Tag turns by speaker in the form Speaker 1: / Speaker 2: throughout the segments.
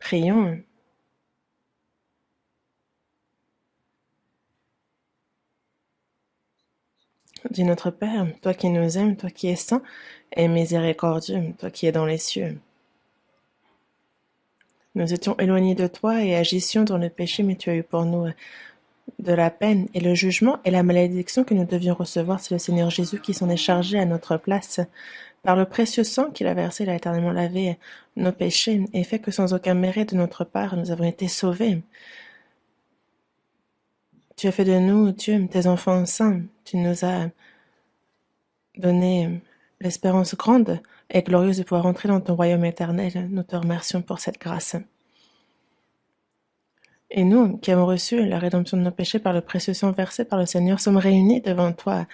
Speaker 1: Prions. Dis notre Père, toi qui nous aimes, toi qui es saint et miséricordieux, toi qui es dans les cieux. Nous étions éloignés de toi et agissions dans le péché, mais tu as eu pour nous de la peine et le jugement et la malédiction que nous devions recevoir. C'est le Seigneur Jésus qui s'en est chargé à notre place. Par le précieux sang qu'il a versé, il a éternellement lavé nos péchés et fait que sans aucun mérite de notre part, nous avons été sauvés. Tu as fait de nous, Dieu, tes enfants saints. Tu nous as donné l'espérance grande et glorieuse de pouvoir entrer dans ton royaume éternel. Nous te remercions pour cette grâce. Et nous, qui avons reçu la rédemption de nos péchés par le précieux sang versé par le Seigneur, sommes réunis devant toi.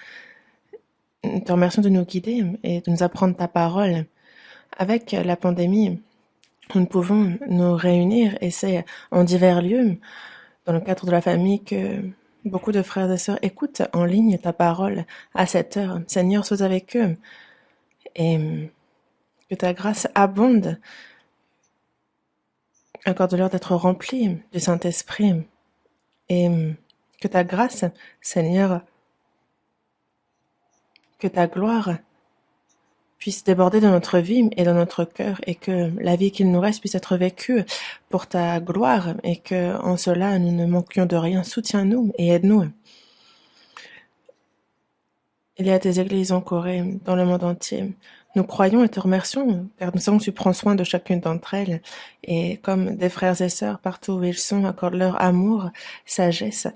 Speaker 1: Nous te remercions de nous guider et de nous apprendre ta parole. Avec la pandémie, nous ne pouvons nous réunir et c'est en divers lieux, dans le cadre de la famille, que beaucoup de frères et sœurs écoutent en ligne ta parole à cette heure. Seigneur, sois avec eux et que ta grâce abonde. Accorde-leur d'être remplis du Saint-Esprit et que ta grâce, Seigneur, que ta gloire puisse déborder dans notre vie et dans notre cœur et que la vie qu'il nous reste puisse être vécue pour ta gloire et que en cela nous ne manquions de rien. Soutiens-nous et aide-nous. Il y a tes églises en Corée, dans le monde entier. Nous croyons et te remercions, car nous savons que tu prends soin de chacune d'entre elles. Et comme des frères et sœurs partout où ils sont, accorde-leur amour, sagesse,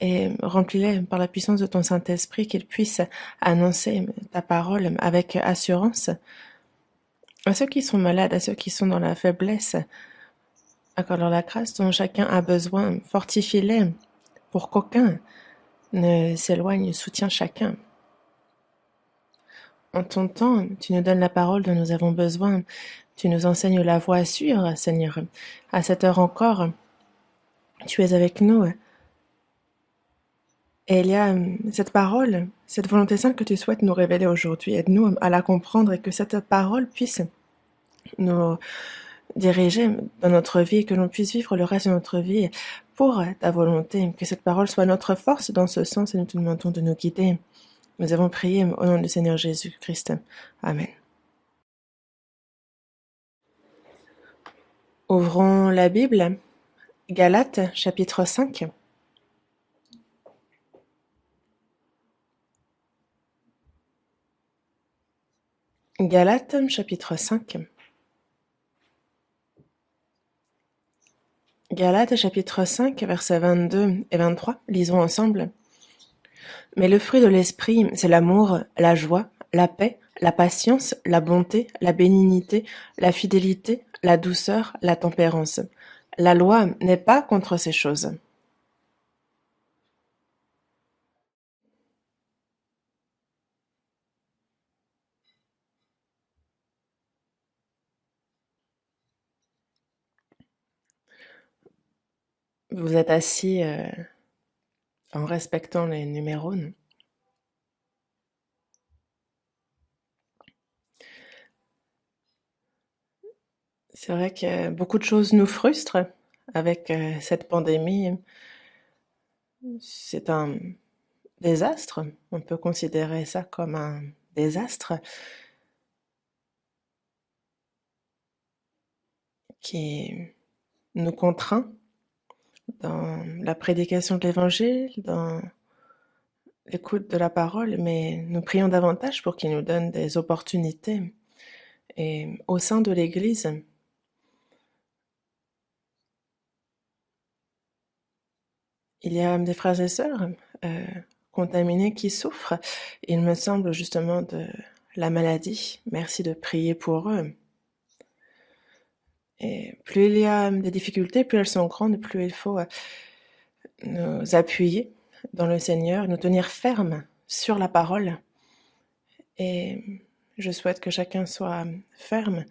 Speaker 1: et remplis-les par la puissance de ton Saint-Esprit, qu'ils puissent annoncer ta parole avec assurance. À ceux qui sont malades, à ceux qui sont dans la faiblesse, accorde-leur la grâce dont chacun a besoin. Fortifie-les pour qu'aucun ne s'éloigne, soutiens chacun. En ton temps, tu nous donnes la parole dont nous avons besoin. Tu nous enseignes la voie à suivre, Seigneur. À cette heure encore, tu es avec nous. Et il y a cette parole, cette volonté sainte que tu souhaites nous révéler aujourd'hui. Aide-nous à la comprendre et que cette parole puisse nous diriger dans notre vie et que l'on puisse vivre le reste de notre vie pour ta volonté. Que cette parole soit notre force dans ce sens et nous te demandons de nous guider. Nous avons prié au nom du Seigneur Jésus-Christ. Amen. Ouvrons la Bible. Galates, chapitre 5. Galates, chapitre 5. Galates, chapitre 5, versets 22 et 23. Lisons ensemble. Mais le fruit de l'esprit, c'est l'amour, la joie, la paix, la patience, la bonté, la bénignité, la fidélité, la douceur, la tempérance. La loi n'est pas contre ces choses. Vous êtes assis en respectant les numéros. Non? C'est vrai que beaucoup de choses nous frustrent avec cette pandémie. C'est un désastre. On peut considérer ça comme un désastre qui nous contraint dans la prédication de l'Évangile, dans l'écoute de la parole, mais nous prions davantage pour qu'il nous donne des opportunités. Et au sein de l'Église, il y a des frères et sœurs contaminés qui souffrent. Il me semble justement de la maladie. Merci de prier pour eux. Et plus il y a des difficultés, plus elles sont grandes, plus il faut nous appuyer dans le Seigneur, nous tenir fermes sur la parole. Et je souhaite que chacun soit ferme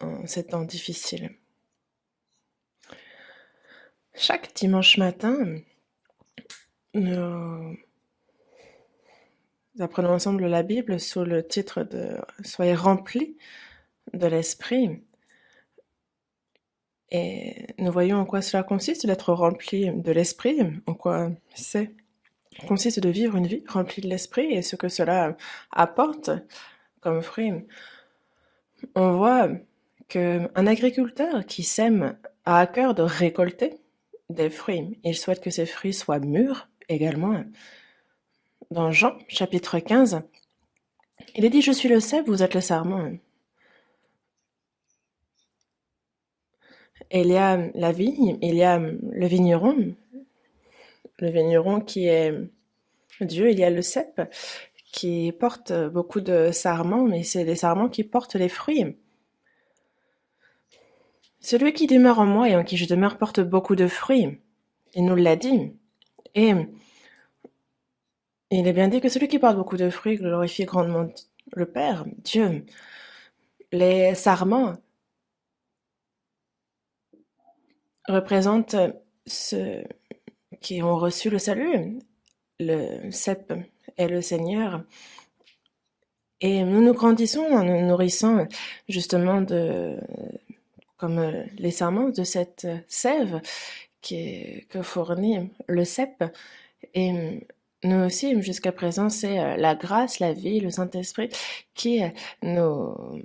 Speaker 1: en ces temps difficiles. Chaque dimanche matin, nous apprenons ensemble la Bible sous le titre de « Soyez remplis de l'Esprit ». Et nous voyons en quoi cela consiste d'être rempli de l'esprit, en quoi c'est consiste de vivre une vie remplie de l'esprit et ce que cela apporte comme fruit. On voit qu'un agriculteur qui sème a à cœur de récolter des fruits. Il souhaite que ces fruits soient mûrs également. Dans Jean, chapitre 15, il est dit: Je suis le cep, vous êtes le sarment. Et il y a la vigne, il y a le vigneron qui est Dieu, il y a le cep qui porte beaucoup de sarments, mais c'est les sarments qui portent les fruits. Celui qui demeure en moi et en qui je demeure porte beaucoup de fruits. Il nous l'a dit. Et il est bien dit que celui qui porte beaucoup de fruits glorifie grandement le Père, Dieu. Les sarments représentent ceux qui ont reçu le salut. Le cep est le Seigneur. Et nous nous grandissons en nous nourrissant justement comme les sarments de cette sève que fournit le cep. Et nous aussi, jusqu'à présent, c'est la grâce, la vie, le Saint-Esprit qui nous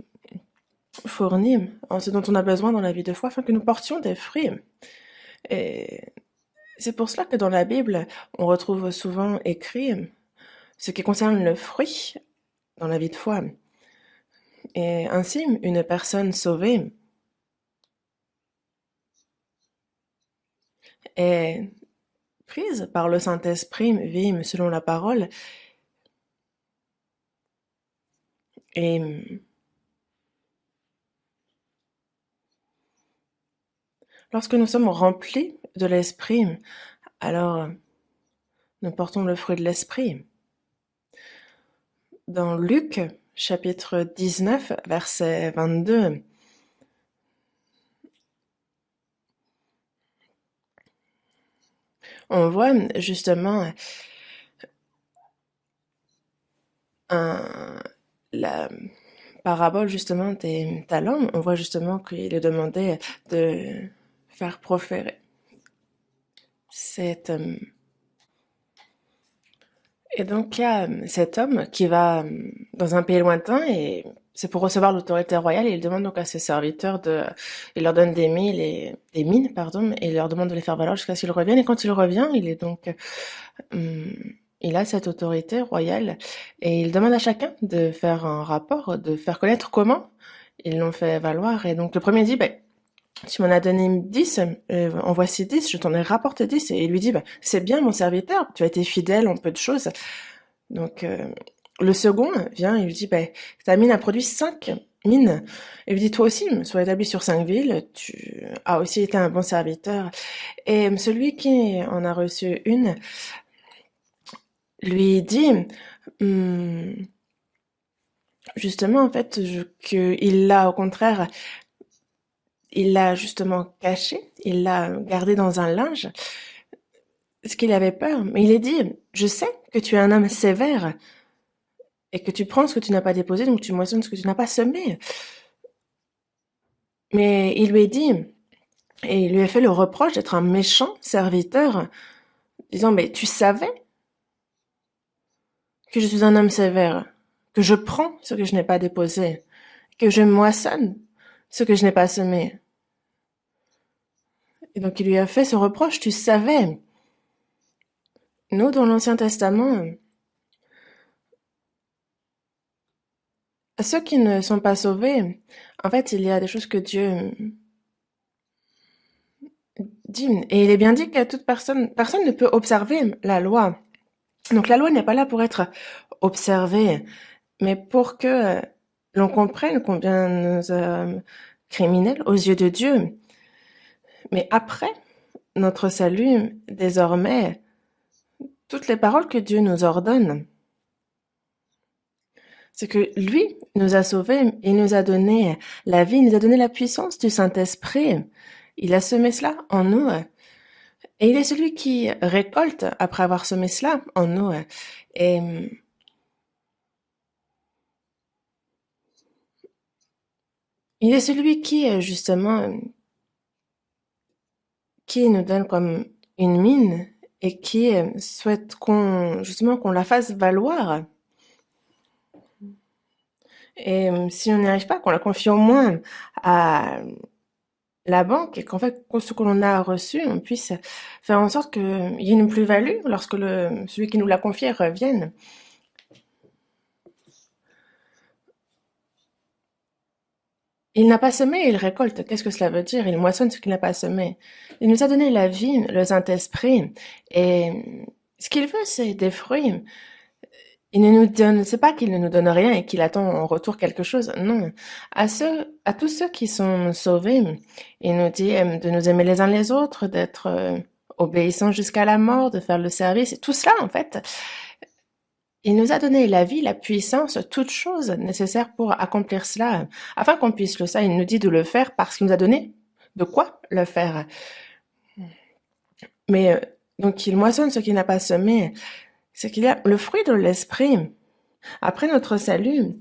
Speaker 1: fournit en ce dont on a besoin dans la vie de foi afin que nous portions des fruits. Et c'est pour cela que dans la Bible, on retrouve souvent écrit ce qui concerne le fruit dans la vie de foi. Et ainsi, une personne sauvée est prise par le Saint-Esprit, vit selon la parole. Et lorsque nous sommes remplis de l'Esprit, alors nous portons le fruit de l'Esprit. Dans Luc, chapitre 19, verset 22, on voit justement la parabole justement des talents. On voit justement qu'il est demandé de faire proférer cette... Et donc il y a cet homme qui va dans un pays lointain et c'est pour recevoir l'autorité royale et il demande donc à ses serviteurs il leur donne des mines, pardon, et il leur demande de les faire valoir jusqu'à ce qu'ils reviennent. Et quand il revient, il est donc, il a cette autorité royale et il demande à chacun de faire un rapport, de faire connaître comment ils l'ont fait valoir. Et donc le premier dit, ben, tu m'en as donné 10, en voici 10, je t'en ai rapporté 10. Et il lui dit, bah, c'est bien mon serviteur, tu as été fidèle en peu de choses. Donc, le second vient et lui dit, bah, ta mine a produit 5 mines. Et lui dit, toi aussi, sois établi sur 5 villes, tu as aussi été un bon serviteur. Et celui qui en a reçu une lui dit, justement, en fait, qu'il l'a au contraire il l'a justement caché, il l'a gardé dans un linge, parce qu'il avait peur. Mais il est dit, je sais que tu es un homme sévère et que tu prends ce que tu n'as pas déposé, donc tu moissonnes ce que tu n'as pas semé. Mais il lui est dit, et il lui a fait le reproche d'être un méchant serviteur, disant, mais tu savais que je suis un homme sévère, que je prends ce que je n'ai pas déposé, que je moissonne ce que je n'ai pas semé. Et donc il lui a fait ce reproche, tu savais. Nous, dans l'Ancien Testament, ceux qui ne sont pas sauvés, en fait, il y a des choses que Dieu dit. Et il est bien dit que personne ne peut observer la loi. Donc la loi n'est pas là pour être observée, mais pour que l'on comprenne combien nous sommes criminels aux yeux de Dieu. Mais après notre salut, désormais, toutes les paroles que Dieu nous ordonne, c'est que lui nous a sauvés, il nous a donné la vie, il nous a donné la puissance du Saint-Esprit. Il a semé cela en nous. Et il est celui qui récolte après avoir semé cela en nous. Et il est celui qui, justement, qui nous donne comme une mine et qui souhaite justement qu'on la fasse valoir. Et si on n'y arrive pas, qu'on la confie au moins à la banque et qu'en fait, ce que l'on a reçu, on puisse faire en sorte qu'il y ait une plus-value lorsque celui qui nous l'a confié revienne. Il n'a pas semé, il récolte. Qu'est-ce que cela veut dire? Il moissonne ce qu'il n'a pas semé. Il nous a donné la vie, le Saint-Esprit. Et ce qu'il veut, c'est des fruits. Il ne nous donne, c'est pas qu'il ne nous donne rien et qu'il attend en retour quelque chose. Non. À tous ceux qui sont sauvés, il nous dit de nous aimer les uns les autres, d'être obéissants jusqu'à la mort, de faire le service. Et tout cela, en fait, il nous a donné la vie, la puissance, toutes choses nécessaires pour accomplir cela, afin qu'on puisse le faire. Il nous dit de le faire parce qu'il nous a donné de quoi le faire. Mais donc il moissonne ce qu'il n'a pas semé. C'est qu'il y a le fruit de l'esprit. Après notre salut,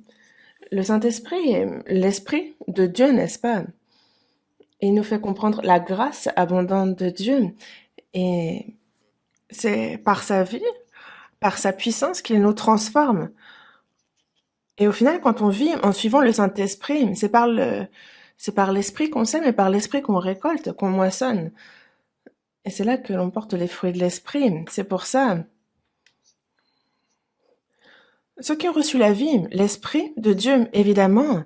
Speaker 1: le Saint-Esprit est l'esprit de Dieu, n'est-ce pas? Il nous fait comprendre la grâce abondante de Dieu. Et c'est par sa vie, par sa puissance qu'il nous transforme. Et au final, quand on vit en suivant le Saint-Esprit, c'est par l'Esprit qu'on sème et par l'Esprit qu'on récolte, qu'on moissonne. Et c'est là que l'on porte les fruits de l'Esprit. C'est pour ça. Ceux qui ont reçu la vie, l'Esprit de Dieu, évidemment,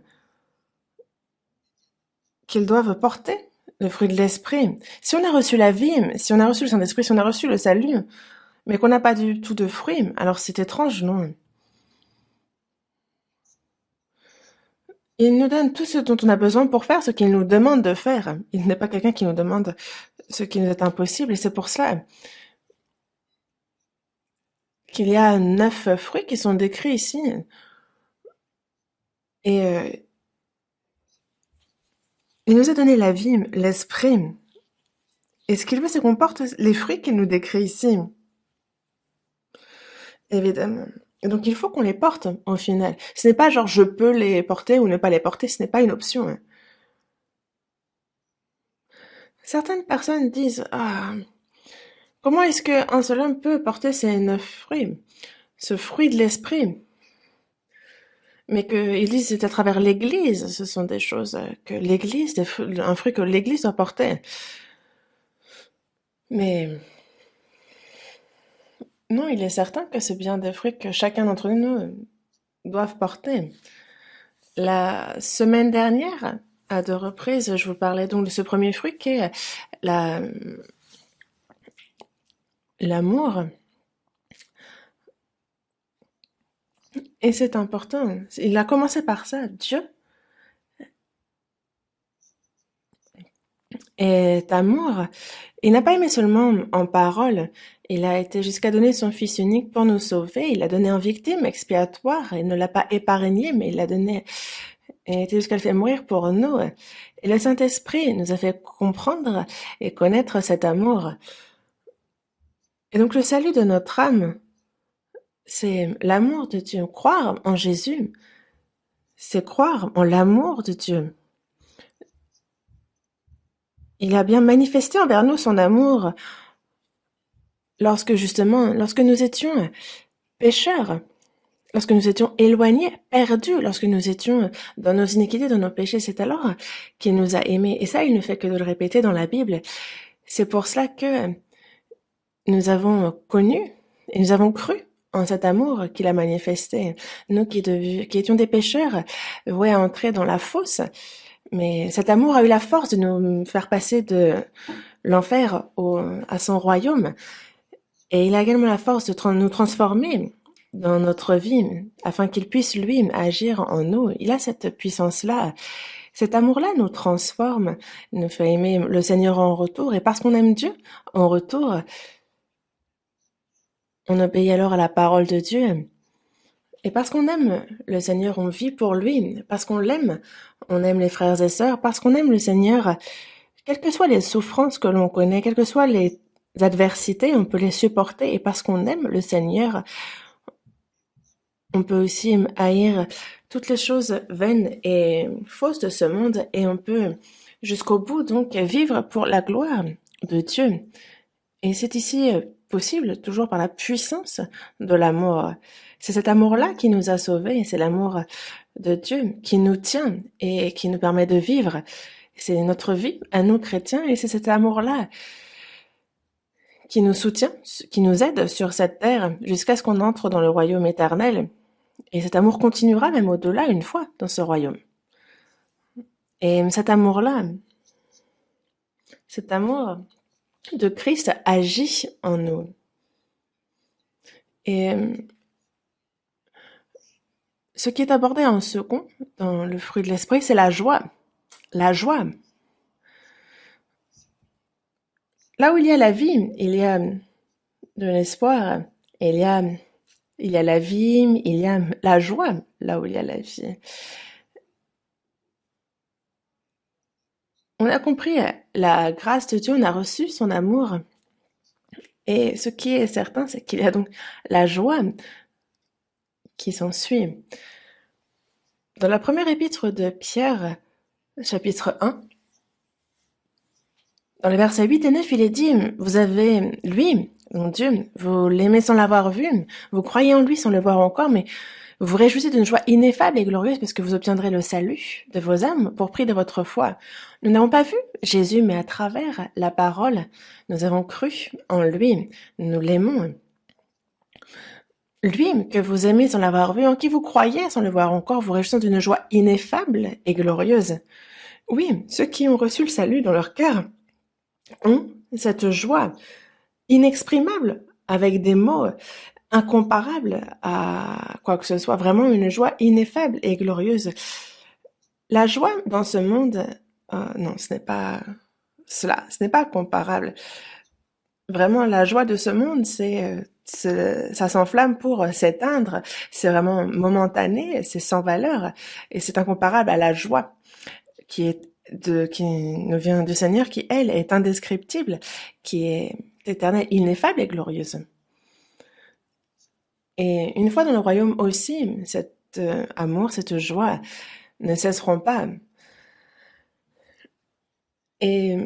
Speaker 1: qu'ils doivent porter le fruit de l'Esprit. Si on a reçu la vie, si on a reçu le Saint-Esprit, si on a reçu le salut, mais qu'on n'a pas du tout de fruits, alors c'est étrange, non? Il nous donne tout ce dont on a besoin pour faire ce qu'il nous demande de faire. Il n'est pas quelqu'un qui nous demande ce qui nous est impossible, et c'est pour cela qu'il y a 9 fruits qui sont décrits ici. Et il nous a donné la vie, l'esprit. Et ce qu'il veut, c'est qu'on porte les fruits qu'il nous décrit ici. Évidemment. Et donc il faut qu'on les porte au final. Ce n'est pas genre je peux les porter ou ne pas les porter, ce n'est pas une option. Hein. Certaines personnes disent ah, comment est-ce qu'un seul homme peut porter ces 9 fruits, ce fruit de l'esprit? Mais qu'ils disent c'est à travers l'Église, ce sont des choses que l'Église, un fruit que l'Église doit porter. Mais non, il est certain que c'est bien des fruits que chacun d'entre nous doivent porter. La semaine dernière, à 2 reprises, je vous parlais donc de ce premier fruit qui est l'amour. Et c'est important. Il a commencé par ça. Dieu est amour. Il n'a pas aimé seulement en parole. Il a été jusqu'à donner son Fils unique pour nous sauver. Il l'a donné en victime expiatoire. Il ne l'a pas épargné, mais il l'a donné et était jusqu'à le faire mourir pour nous. Et le Saint-Esprit nous a fait comprendre et connaître cet amour. Et donc le salut de notre âme, c'est l'amour de Dieu. Croire en Jésus, c'est croire en l'amour de Dieu. Il a bien manifesté envers nous son amour lorsque nous étions pécheurs, lorsque nous étions éloignés, perdus, lorsque nous étions dans nos iniquités, dans nos péchés. C'est alors qu'il nous a aimés. Et ça, il ne fait que de le répéter dans la Bible. C'est pour cela que nous avons connu et nous avons cru en cet amour qu'il a manifesté. Nous qui étions des pécheurs, voués à entrer dans la fosse. Mais cet amour a eu la force de nous faire passer de l'enfer à son royaume. Et il a également la force de nous transformer dans notre vie, afin qu'il puisse, lui, agir en nous. Il a cette puissance-là. Cet amour-là nous transforme, nous fait aimer le Seigneur en retour. Et parce qu'on aime Dieu en retour, on obéit alors à la parole de Dieu. Et parce qu'on aime le Seigneur, on vit pour lui. Parce qu'on l'aime, on aime les frères et sœurs. Parce qu'on aime le Seigneur, quelles que soient les souffrances que l'on connaît, quelles que soient les adversités, on peut les supporter. Et parce qu'on aime le Seigneur, on peut aussi haïr toutes les choses vaines et fausses de ce monde. Et on peut jusqu'au bout donc vivre pour la gloire de Dieu. Et c'est ici possible toujours par la puissance de l'amour. C'est cet amour-là qui nous a sauvés, c'est l'amour de Dieu qui nous tient et qui nous permet de vivre. C'est notre vie à nous chrétiens et c'est cet amour-là qui nous soutient, qui nous aide sur cette terre jusqu'à ce qu'on entre dans le royaume éternel. Et cet amour continuera même au-delà une fois dans ce royaume. Et cet amour-là, cet amour de Christ agit en nous. Et ce qui est abordé en second dans le fruit de l'esprit, c'est la joie. La joie. Là où il y a la vie, il y a de l'espoir. Il y a la vie, il y a la joie là où il y a la vie. On a compris la grâce de Dieu, on a reçu son amour. Et ce qui est certain, c'est qu'il y a donc la joie qui s'ensuit. Dans la première épître de Pierre, chapitre 1, dans les versets 8 et 9, il est dit, vous avez lui, mon Dieu, vous l'aimez sans l'avoir vu, vous croyez en lui sans le voir encore, mais vous vous réjouissez d'une joie ineffable et glorieuse parce que vous obtiendrez le salut de vos âmes pour prix de votre foi. Nous n'avons pas vu Jésus, mais à travers la parole, nous avons cru en lui, nous l'aimons. Lui que vous aimez sans l'avoir vu, en qui vous croyez sans le voir encore, vous réjouissant d'une joie ineffable et glorieuse. Oui, ceux qui ont reçu le salut dans leur cœur ont cette joie inexprimable avec des mots incomparables à quoi que ce soit, vraiment une joie ineffable et glorieuse. La joie dans ce monde, non, ce n'est pas cela, ce n'est pas comparable. Vraiment, la joie de ce monde, ça s'enflamme pour s'éteindre, c'est vraiment momentané, c'est sans valeur, et c'est incomparable à la joie qui nous vient du Seigneur, qui, elle, est indescriptible, qui est éternelle, ineffable et glorieuse. Et une fois dans le royaume aussi, cet amour, cette joie ne cesseront pas. Et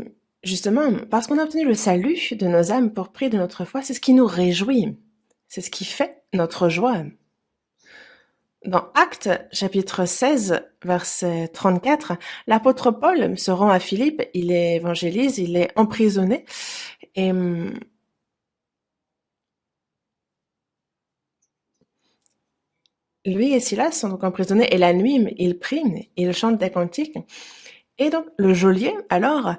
Speaker 1: justement, parce qu'on a obtenu le salut de nos âmes pour prix de notre foi, c'est ce qui nous réjouit. C'est ce qui fait notre joie. Dans Actes, chapitre 16, verset 34, l'apôtre Paul se rend à Philippe, il est évangélise, il est emprisonné, et lui et Silas sont donc emprisonnés, et la nuit, ils prient, ils chantent des cantiques. Et donc, le geôlier, alors,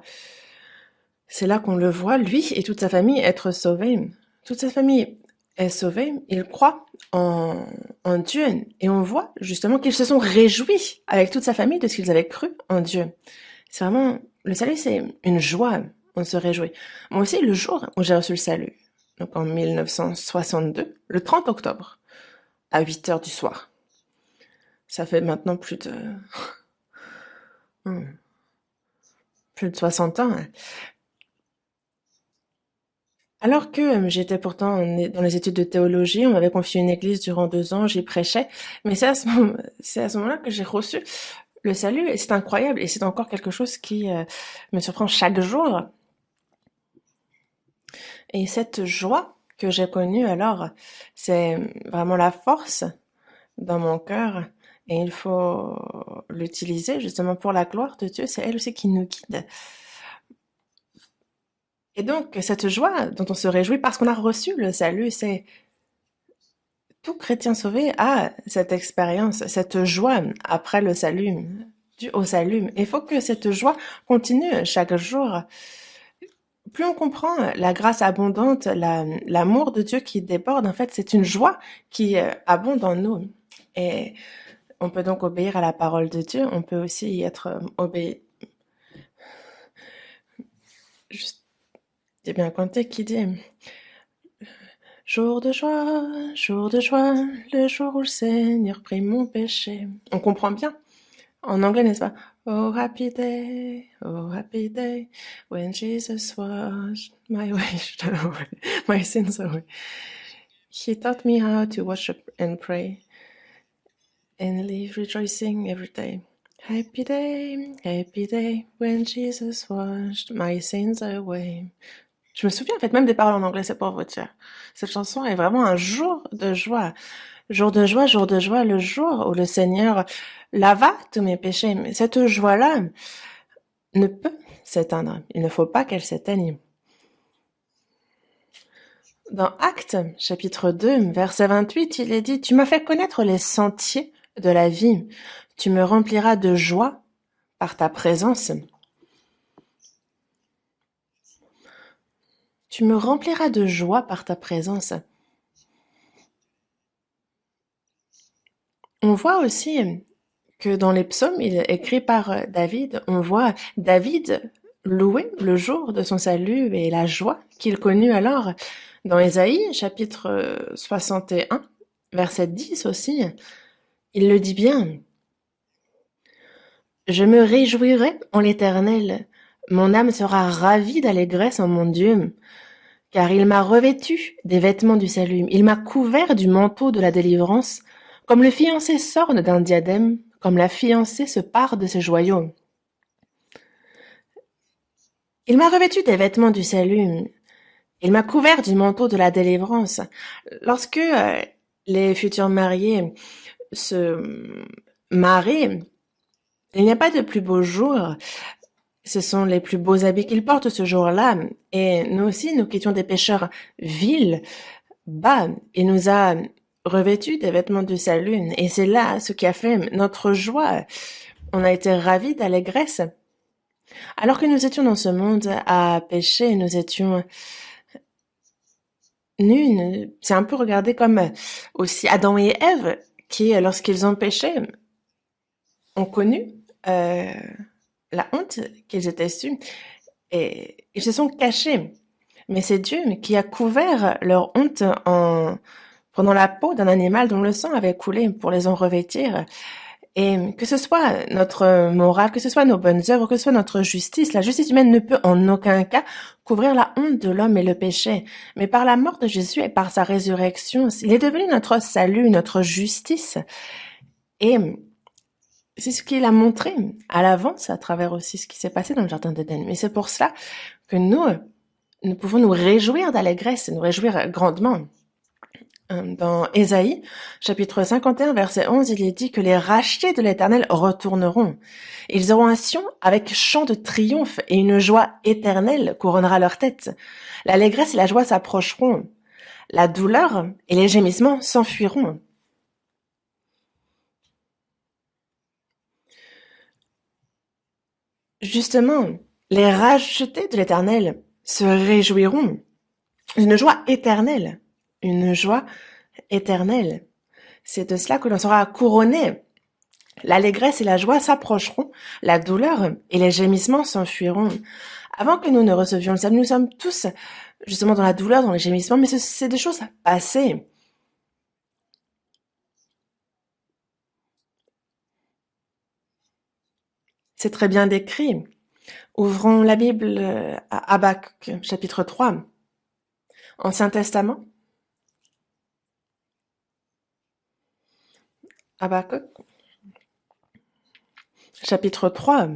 Speaker 1: c'est là qu'on le voit, lui et toute sa famille, être sauvés. Toute sa famille est sauvée, ils croient en Dieu, et on voit justement qu'ils se sont réjouis avec toute sa famille de ce qu'ils avaient cru en Dieu. C'est vraiment, le salut, c'est une joie, on se réjouit. Moi aussi, le jour où j'ai reçu le salut, donc en 1962, le 30 octobre, à 8 heures du soir. Ça fait maintenant plus de 60 ans. Alors que j'étais pourtant dans les études de théologie, on m'avait confié une église durant 2 ans, j'y prêchais, mais c'est à ce moment-là que j'ai reçu le salut, et c'est incroyable, et c'est encore quelque chose qui me surprend chaque jour. Et cette joie que j'ai connue alors, c'est vraiment la force dans mon cœur, et il faut l'utiliser justement pour la gloire de Dieu, c'est elle aussi qui nous guide. Et donc, cette joie dont on se réjouit parce qu'on a reçu le salut, c'est tout chrétien sauvé a cette expérience, cette joie après le salut, dû au salut. Il faut que cette joie continue chaque jour. Plus on comprend la grâce abondante, l'amour de Dieu qui déborde, en fait, c'est une joie qui abonde en nous. Et on peut donc obéir à la parole de Dieu, on peut aussi y être obéi. J'ai bien compté qui dit jour de joie, le jour où le Seigneur prit mon péché. On comprend bien. En anglais, n'est-ce pas? Oh happy day, when Jesus washed my my sins away. He taught me how to worship and pray and live rejoicing every day. happy day, when Jesus washed my sins away. Je me souviens en fait même des paroles en anglais, c'est pour vous dire. Cette chanson est vraiment un jour de joie. Jour de joie, jour de joie, le jour où le Seigneur lava tous mes péchés. Mais cette joie-là ne peut s'éteindre. Il ne faut pas qu'elle s'éteigne. Dans Actes, chapitre 2, verset 28, il est dit « Tu m'as fait connaître les sentiers de la vie. Tu me rempliras de joie par ta présence. » Tu me rempliras de joie par ta présence. On voit aussi que dans les psaumes écrits par David, on voit David louer le jour de son salut et la joie qu'il connut alors. Dans Ésaïe, chapitre 61, verset 10 aussi, il le dit bien. « Je me réjouirai en l'Éternel, mon âme sera ravie d'allégresse en mon Dieu, car il m'a revêtu des vêtements du salut, il m'a couvert du manteau de la délivrance, comme le fiancé s'orne d'un diadème, comme la fiancée se pare de ses joyaux. Il m'a revêtu des vêtements du salut, il m'a couvert du manteau de la délivrance. » Lorsque les futurs mariés se marient, il n'y a pas de plus beau jour. Ce sont les plus beaux habits qu'ils portent ce jour-là. Et nous aussi, nous quittions des pécheurs vils, bas. Il nous a revêtus des vêtements du salut. Et c'est là ce qui a fait notre joie. On a été ravis d'allégresse. Alors que nous étions dans ce monde à pécher, nous étions nus. C'est un peu regardé comme aussi Adam et Ève qui, lorsqu'ils ont péché, ont connu la honte qu'ils étaient su et ils se sont cachés. Mais c'est Dieu qui a couvert leur honte en prenant la peau d'un animal dont le sang avait coulé pour les en revêtir. Et que ce soit notre morale, que ce soit nos bonnes œuvres, que ce soit notre justice, la justice humaine ne peut en aucun cas couvrir la honte de l'homme et le péché. Mais par la mort de Jésus et par sa résurrection, il est devenu notre salut, notre justice. Et c'est ce qu'il a montré à l'avance à travers aussi ce qui s'est passé dans le jardin d'Éden. Mais c'est pour cela que nous pouvons nous réjouir d'allégresse et nous réjouir grandement. Dans Ésaïe, chapitre 51, verset 11, il est dit que les rachetés de l'Éternel retourneront. Ils auront un sion avec chant de triomphe et une joie éternelle couronnera leur tête. L'allégresse et la joie s'approcheront. La douleur et les gémissements s'enfuiront. Justement, les rachetés de l'Éternel se réjouiront. Une joie éternelle. Une joie éternelle. C'est de cela que l'on sera couronné. L'allégresse et la joie s'approcheront, la douleur et les gémissements s'enfuiront. Avant que nous ne recevions le salut, nous sommes tous justement dans la douleur, dans les gémissements, mais c'est des choses passées. C'est très bien décrit. Ouvrons la Bible à Habakkuk, chapitre 3. Ancien Testament. Habakkuk, chapitre 3.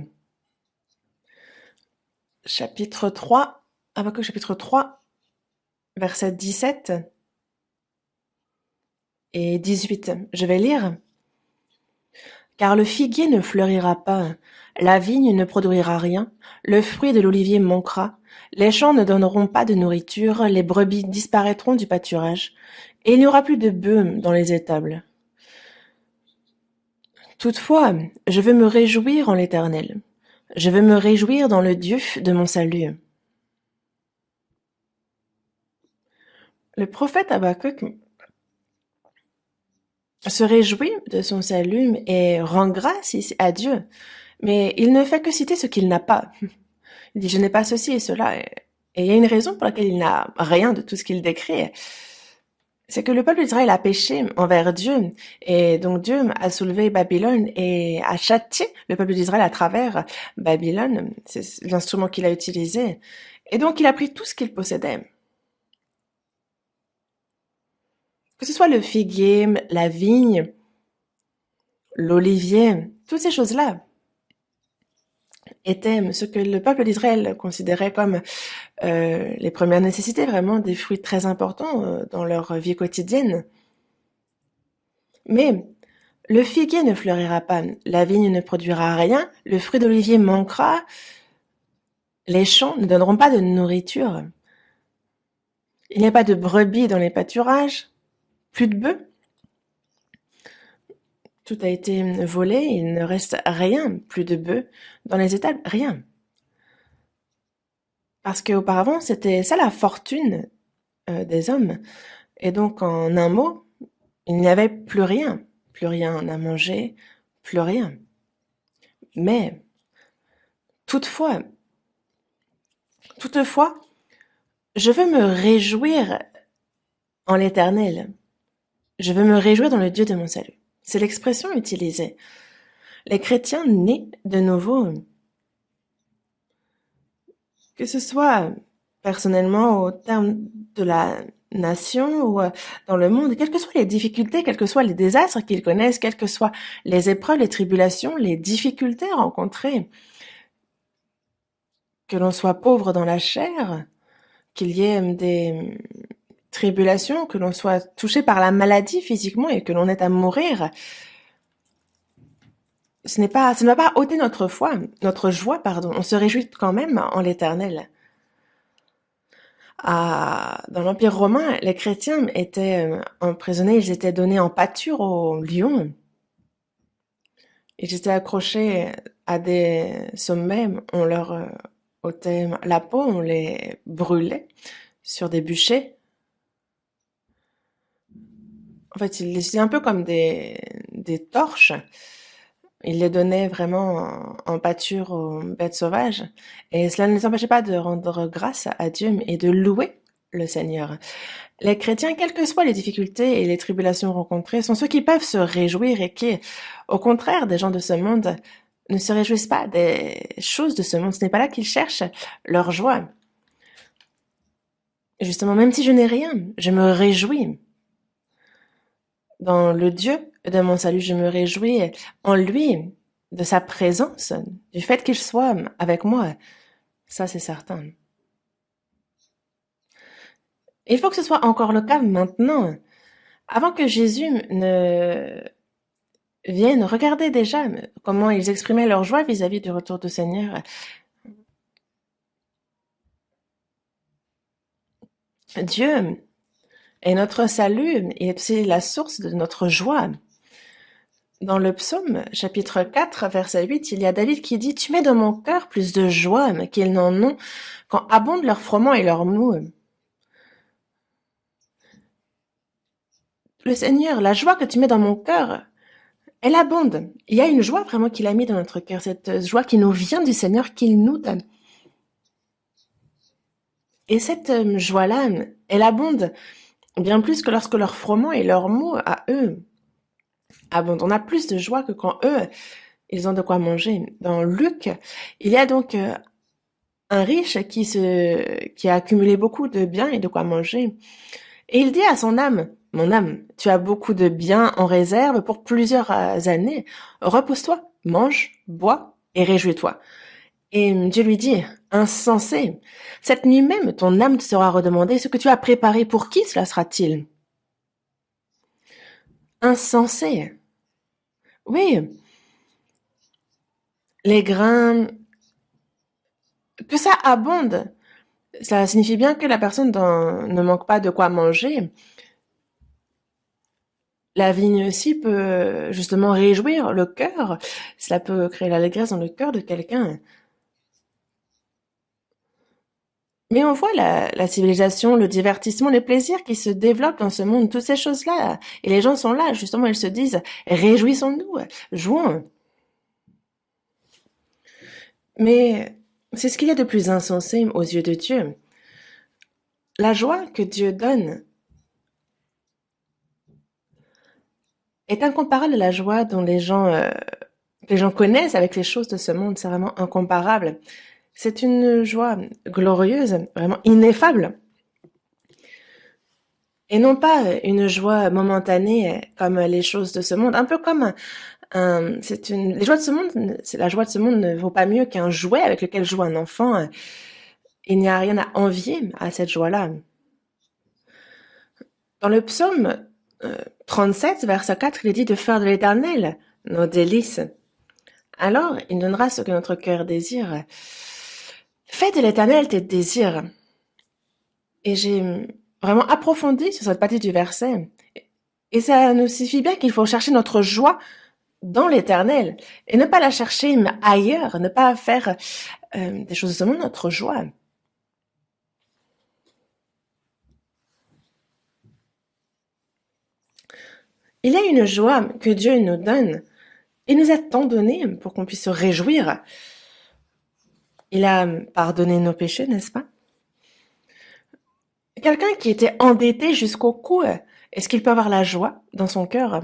Speaker 1: Chapitre 3. Habakkuk, chapitre 3, verset 17 et 18. Je vais lire. Car le figuier ne fleurira pas, la vigne ne produira rien, le fruit de l'olivier manquera, les champs ne donneront pas de nourriture, les brebis disparaîtront du pâturage, et il n'y aura plus de bœufs dans les étables. Toutefois, je veux me réjouir en l'Éternel. Je veux me réjouir dans le Dieu de mon salut. Le prophète Habakkuk se réjouit de son salut et rend grâce à Dieu. Mais il ne fait que citer ce qu'il n'a pas. Il dit « je n'ai pas ceci et cela ». Et il y a une raison pour laquelle il n'a rien de tout ce qu'il décrit. C'est que le peuple d'Israël a péché envers Dieu. Et donc Dieu a soulevé Babylone et a châtié le peuple d'Israël à travers Babylone. C'est l'instrument qu'il a utilisé. Et donc il a pris tout ce qu'il possédait. Que ce soit le figuier, la vigne, l'olivier, toutes ces choses-là, étaient ce que le peuple d'Israël considérait comme les premières nécessités, vraiment des fruits très importants dans leur vie quotidienne. Mais le figuier ne fleurira pas, la vigne ne produira rien, le fruit d'olivier manquera, les champs ne donneront pas de nourriture. Il n'y a pas de brebis dans les pâturages, plus de bœufs. Tout a été volé, il ne reste rien, plus de bœufs dans les étables, rien. Parce qu'auparavant, c'était ça la fortune des hommes. Et donc, en un mot, il n'y avait plus rien à manger, plus rien. Mais, toutefois, je veux me réjouir en l'Éternel. Je veux me réjouir dans le Dieu de mon salut. C'est l'expression utilisée. Les chrétiens nés de nouveau, que ce soit personnellement au terme de la nation ou dans le monde, quelles que soient les difficultés, quels que soient les désastres qu'ils connaissent, quelles que soient les épreuves, les tribulations, les difficultés rencontrées, que l'on soit pauvre dans la chair, qu'il y ait des tribulations, que l'on soit touché par la maladie physiquement et que l'on ait à mourir, ça ne va pas ôter notre joie, pardon. On se réjouit quand même en l'Éternel. Dans l'Empire romain, les chrétiens étaient emprisonnés, ils étaient donnés en pâture aux lions. Ils étaient accrochés à des sommets, on leur ôtait la peau, on les brûlait sur des bûchers. En fait, c'est un peu comme des torches. Ils les donnaient vraiment en pâture aux bêtes sauvages. Et cela ne les empêchait pas de rendre grâce à Dieu et de louer le Seigneur. Les chrétiens, quelles que soient les difficultés et les tribulations rencontrées, sont ceux qui peuvent se réjouir et qui, au contraire des gens de ce monde, ne se réjouissent pas des choses de ce monde. Ce n'est pas là qu'ils cherchent leur joie. Justement, même si je n'ai rien, je me réjouis dans le Dieu de mon salut. Je me réjouis en lui, de sa présence, du fait qu'il soit avec moi. Ça, c'est certain. Il faut que ce soit encore le cas maintenant. Avant que Jésus ne vienne, regardez déjà comment ils exprimaient leur joie vis-à-vis du retour du Seigneur. Dieu est notre salut et c'est la source de notre joie. Dans le psaume, chapitre 4, verset 8, il y a David qui dit « Tu mets dans mon cœur plus de joie qu'ils n'en ont quand abondent leurs froment et leurs maux. » Le Seigneur, la joie que tu mets dans mon cœur, elle abonde. Il y a une joie vraiment qu'il a mis dans notre cœur, cette joie qui nous vient du Seigneur, qu'il nous donne. Et cette joie-là, elle abonde bien plus que lorsque leurs froment et leurs maux à eux abondent. On a plus de joie que quand eux, ils ont de quoi manger. Dans Luc, il y a donc un riche qui a accumulé beaucoup de biens et de quoi manger. Et il dit à son âme, « Mon âme, tu as beaucoup de biens en réserve pour plusieurs années. Repose-toi, mange, bois et réjouis-toi. » Et Dieu lui dit, « Insensé, cette nuit même ton âme te sera redemandée. Ce que tu as préparé, pour qui cela sera-t-il » Insensé. Oui, les grains, que ça abonde. Ça signifie bien que la personne ne manque pas de quoi manger. La vigne aussi peut justement réjouir le cœur. Cela peut créer l'allégresse dans le cœur de quelqu'un. Mais on voit la civilisation, le divertissement, les plaisirs qui se développent dans ce monde, toutes ces choses-là. Et les gens sont là, justement, ils se disent, réjouissons-nous, jouons. Mais c'est ce qu'il y a de plus insensé aux yeux de Dieu. La joie que Dieu donne est incomparable à la joie dont les gens connaissent avec les choses de ce monde. C'est vraiment incomparable. C'est une joie glorieuse, vraiment ineffable. Et non pas une joie momentanée comme les choses de ce monde, un peu comme Les joies de ce monde, la joie de ce monde ne vaut pas mieux qu'un jouet avec lequel joue un enfant. Il n'y a rien à envier à cette joie-là. Dans le psaume 37, verset 4, il est dit de faire de l'Éternel nos délices. Alors, il donnera ce que notre cœur désire. Fais de l'Éternel tes désirs. Et j'ai vraiment approfondi sur cette partie du verset. Et ça nous suffit bien qu'il faut chercher notre joie dans l'Éternel et ne pas la chercher ailleurs, ne pas faire des choses de ce monde notre joie. Il y a une joie que Dieu nous donne. Il nous a tant donné pour qu'on puisse se réjouir. Il a pardonné nos péchés, n'est-ce pas? Quelqu'un qui était endetté jusqu'au cou, est-ce qu'il peut avoir la joie dans son cœur?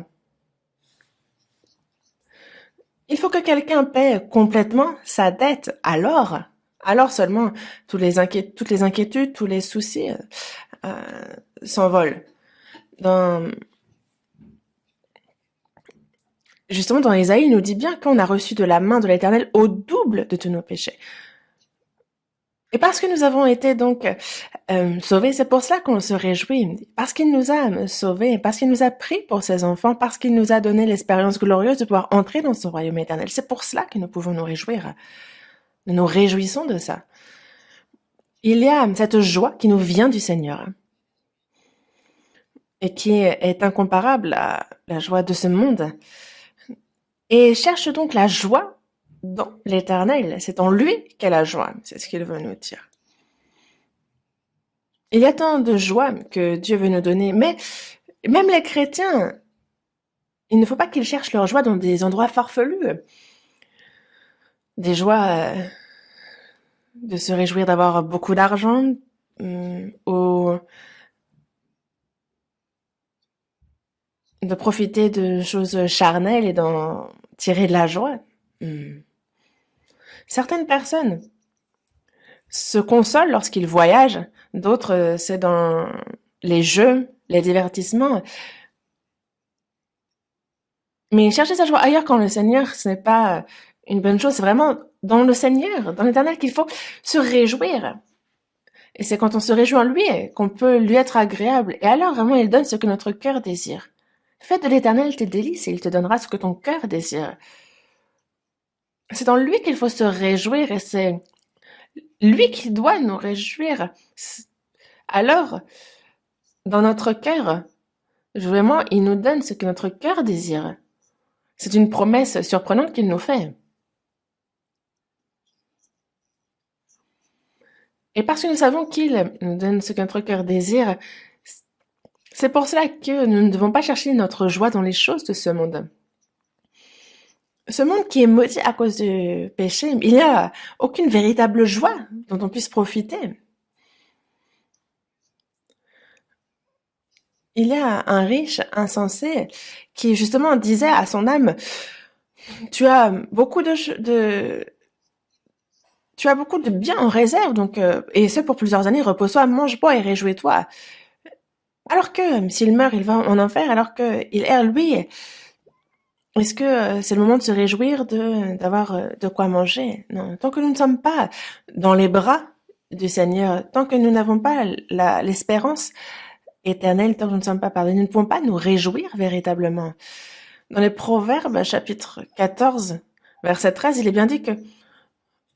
Speaker 1: Il faut que quelqu'un paie complètement sa dette. Alors seulement, toutes les inquiétudes, tous les soucis s'envolent. Justement, dans Ésaïe, il nous dit bien qu'on a reçu de la main de l'Éternel au double de tous nos péchés. Et parce que nous avons été donc sauvés, c'est pour cela qu'on se réjouit. Parce qu'il nous a sauvés, parce qu'il nous a pris pour ses enfants, parce qu'il nous a donné l'expérience glorieuse de pouvoir entrer dans son royaume éternel. C'est pour cela que nous pouvons nous réjouir. Nous nous réjouissons de ça. Il y a cette joie qui nous vient du Seigneur et qui est incomparable à la joie de ce monde. Et cherche donc la joie dans l'Éternel. C'est en lui qu'est la joie. C'est ce qu'il veut nous dire. Il y a tant de joie que Dieu veut nous donner, mais même les chrétiens, il ne faut pas qu'ils cherchent leur joie dans des endroits farfelus. Des joies de se réjouir d'avoir beaucoup d'argent ou de profiter de choses charnelles et d'en tirer de la joie. Certaines personnes se consolent lorsqu'ils voyagent, d'autres c'est dans les jeux, les divertissements. Mais chercher sa joie ailleurs quand le Seigneur, ce n'est pas une bonne chose, c'est vraiment dans le Seigneur, dans l'Éternel qu'il faut se réjouir. Et c'est quand on se réjouit en lui qu'on peut lui être agréable. Et alors vraiment il donne ce que notre cœur désire. Fais de l'Éternel tes délices et il te donnera ce que ton cœur désire. C'est dans lui qu'il faut se réjouir et c'est lui qui doit nous réjouir. Alors, dans notre cœur, vraiment, il nous donne ce que notre cœur désire. C'est une promesse surprenante qu'il nous fait. Et parce que nous savons qu'il nous donne ce que notre cœur désire, c'est pour cela que nous ne devons pas chercher notre joie dans les choses de ce monde. Ce monde qui est maudit à cause du péché, il n'y a aucune véritable joie dont on puisse profiter. Il y a un riche insensé qui justement disait à son âme, tu as beaucoup de biens en réserve, donc et ce pour plusieurs années, repose-toi, mange, bois et réjouis-toi. Alors que s'il meurt, il va en enfer, alors que il erre lui. Est-ce que c'est le moment de se réjouir d'avoir de quoi manger? Non, tant que nous ne sommes pas dans les bras du Seigneur, tant que nous n'avons pas l'espérance éternelle, tant que nous ne sommes pas pardonnés, nous ne pouvons pas nous réjouir véritablement. Dans les Proverbes, chapitre 14, verset 13, il est bien dit que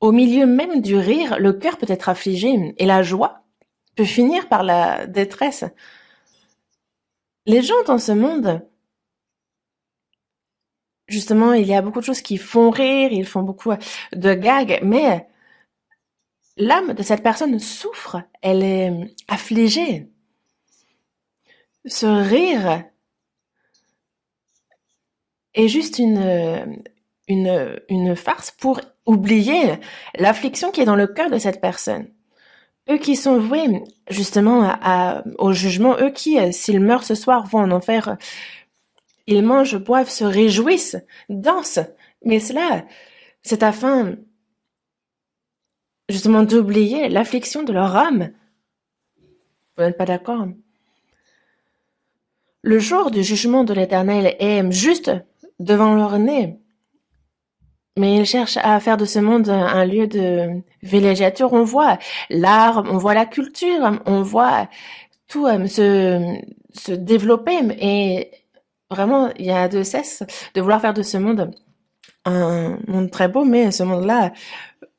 Speaker 1: au milieu même du rire, le cœur peut être affligé et la joie peut finir par la détresse. Les gens dans ce monde, justement, il y a beaucoup de choses qui font rire, ils font beaucoup de gags, mais l'âme de cette personne souffre, elle est affligée. Ce rire est juste une farce pour oublier l'affliction qui est dans le cœur de cette personne. Eux qui sont voués justement au jugement, eux qui, s'ils meurent ce soir, vont en enfer, ils mangent, boivent, se réjouissent, dansent. Mais cela, c'est afin justement d'oublier l'affliction de leur âme. Vous n'êtes pas d'accord? Le jour du jugement de l'Éternel est juste devant leur nez. Mais ils cherchent à faire de ce monde un lieu de villégiature. On voit l'art, on voit la culture, on voit tout se développer. Et vraiment, il y a de cesse de vouloir faire de ce monde un monde très beau, mais ce monde-là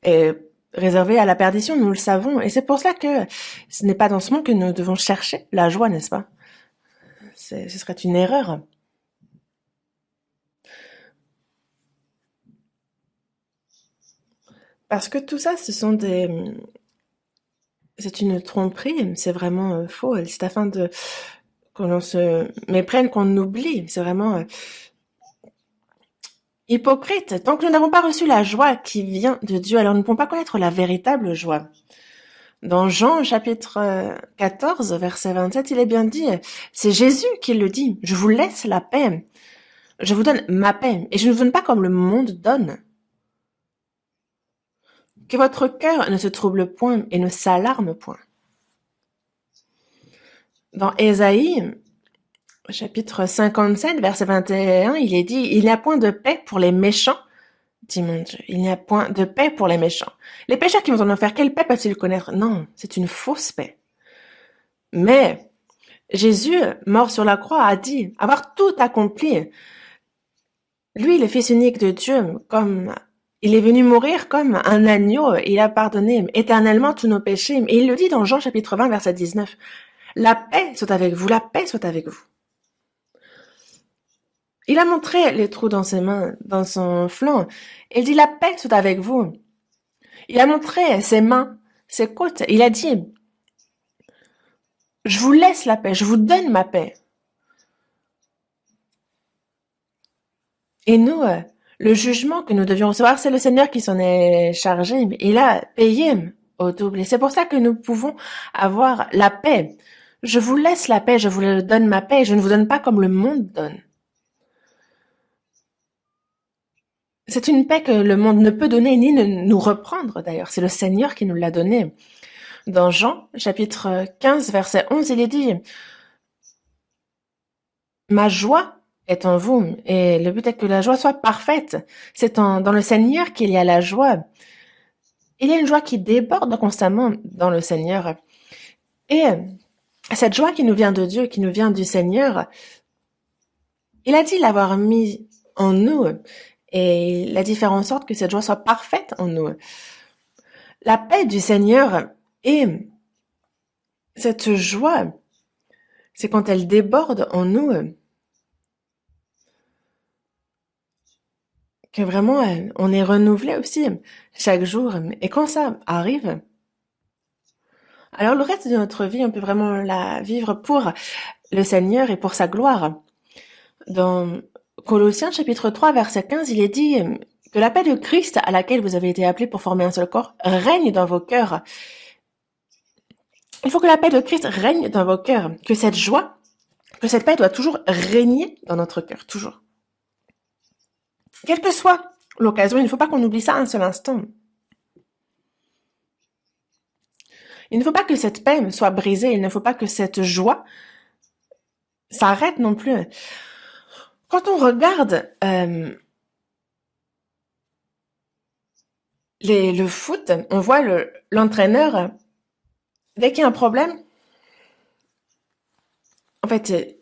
Speaker 1: est réservé à la perdition, nous le savons. Et c'est pour cela que ce n'est pas dans ce monde que nous devons chercher la joie, n'est-ce pas? Ce serait une erreur. Parce que tout ça, c'est une tromperie, c'est vraiment faux. C'est afin de qu'on se méprenne, qu'on oublie. C'est vraiment hypocrite. Tant que nous n'avons pas reçu la joie qui vient de Dieu, alors nous ne pouvons pas connaître la véritable joie. Dans Jean chapitre 14, verset 27, il est bien dit, c'est Jésus qui le dit, je vous laisse la paix, je vous donne ma paix, et je ne vous donne pas comme le monde donne. Que votre cœur ne se trouble point et ne s'alarme point. Dans Ésaïe, chapitre 57, verset 21, il est dit, il n'y a point de paix pour les méchants, dit mon Dieu, il n'y a point de paix pour les méchants. Les pécheurs qui vont en enfer, quelle paix peuvent-ils connaître? Non, c'est une fausse paix. Mais Jésus, mort sur la croix, a dit avoir tout accompli. Lui, le Fils unique de Dieu, comme il est venu mourir comme un agneau, il a pardonné éternellement tous nos péchés. Et il le dit dans Jean chapitre 20, verset 19. La paix soit avec vous, la paix soit avec vous. Il a montré les trous dans ses mains, dans son flanc. Il dit la paix soit avec vous. Il a montré ses mains, ses côtes. Il a dit, je vous laisse la paix, je vous donne ma paix. Et nous, le jugement que nous devions recevoir, c'est le Seigneur qui s'en est chargé. Il a payé au double. Et c'est pour ça que nous pouvons avoir la paix. Je vous laisse la paix, je vous donne ma paix. Je ne vous donne pas comme le monde donne. C'est une paix que le monde ne peut donner ni nous reprendre d'ailleurs. C'est le Seigneur qui nous l'a donnée. Dans Jean, chapitre 15, verset 11, il est dit « Ma joie est en vous. » Et le but est que la joie soit parfaite. C'est dans le Seigneur qu'il y a la joie. Il y a une joie qui déborde constamment dans le Seigneur. Et cette joie qui nous vient de Dieu, qui nous vient du Seigneur, il a dit l'avoir mis en nous. Et il a dit faire en sorte que cette joie soit parfaite en nous. La paix du Seigneur et cette joie, c'est quand elle déborde en nous, que vraiment on est renouvelé aussi chaque jour. Et quand ça arrive, alors le reste de notre vie, on peut vraiment la vivre pour le Seigneur et pour sa gloire. Dans Colossiens chapitre 3, verset 15, il est dit que la paix de Christ à laquelle vous avez été appelés pour former un seul corps règne dans vos cœurs. Il faut que la paix de Christ règne dans vos cœurs, que cette joie, que cette paix doit toujours régner dans notre cœur, toujours. Quelle que soit l'occasion, il ne faut pas qu'on oublie ça un seul instant. Il ne faut pas que cette paix soit brisée, il ne faut pas que cette joie s'arrête non plus. Quand on regarde le foot, on voit l'entraîneur, dès qu'il y a un problème, en fait,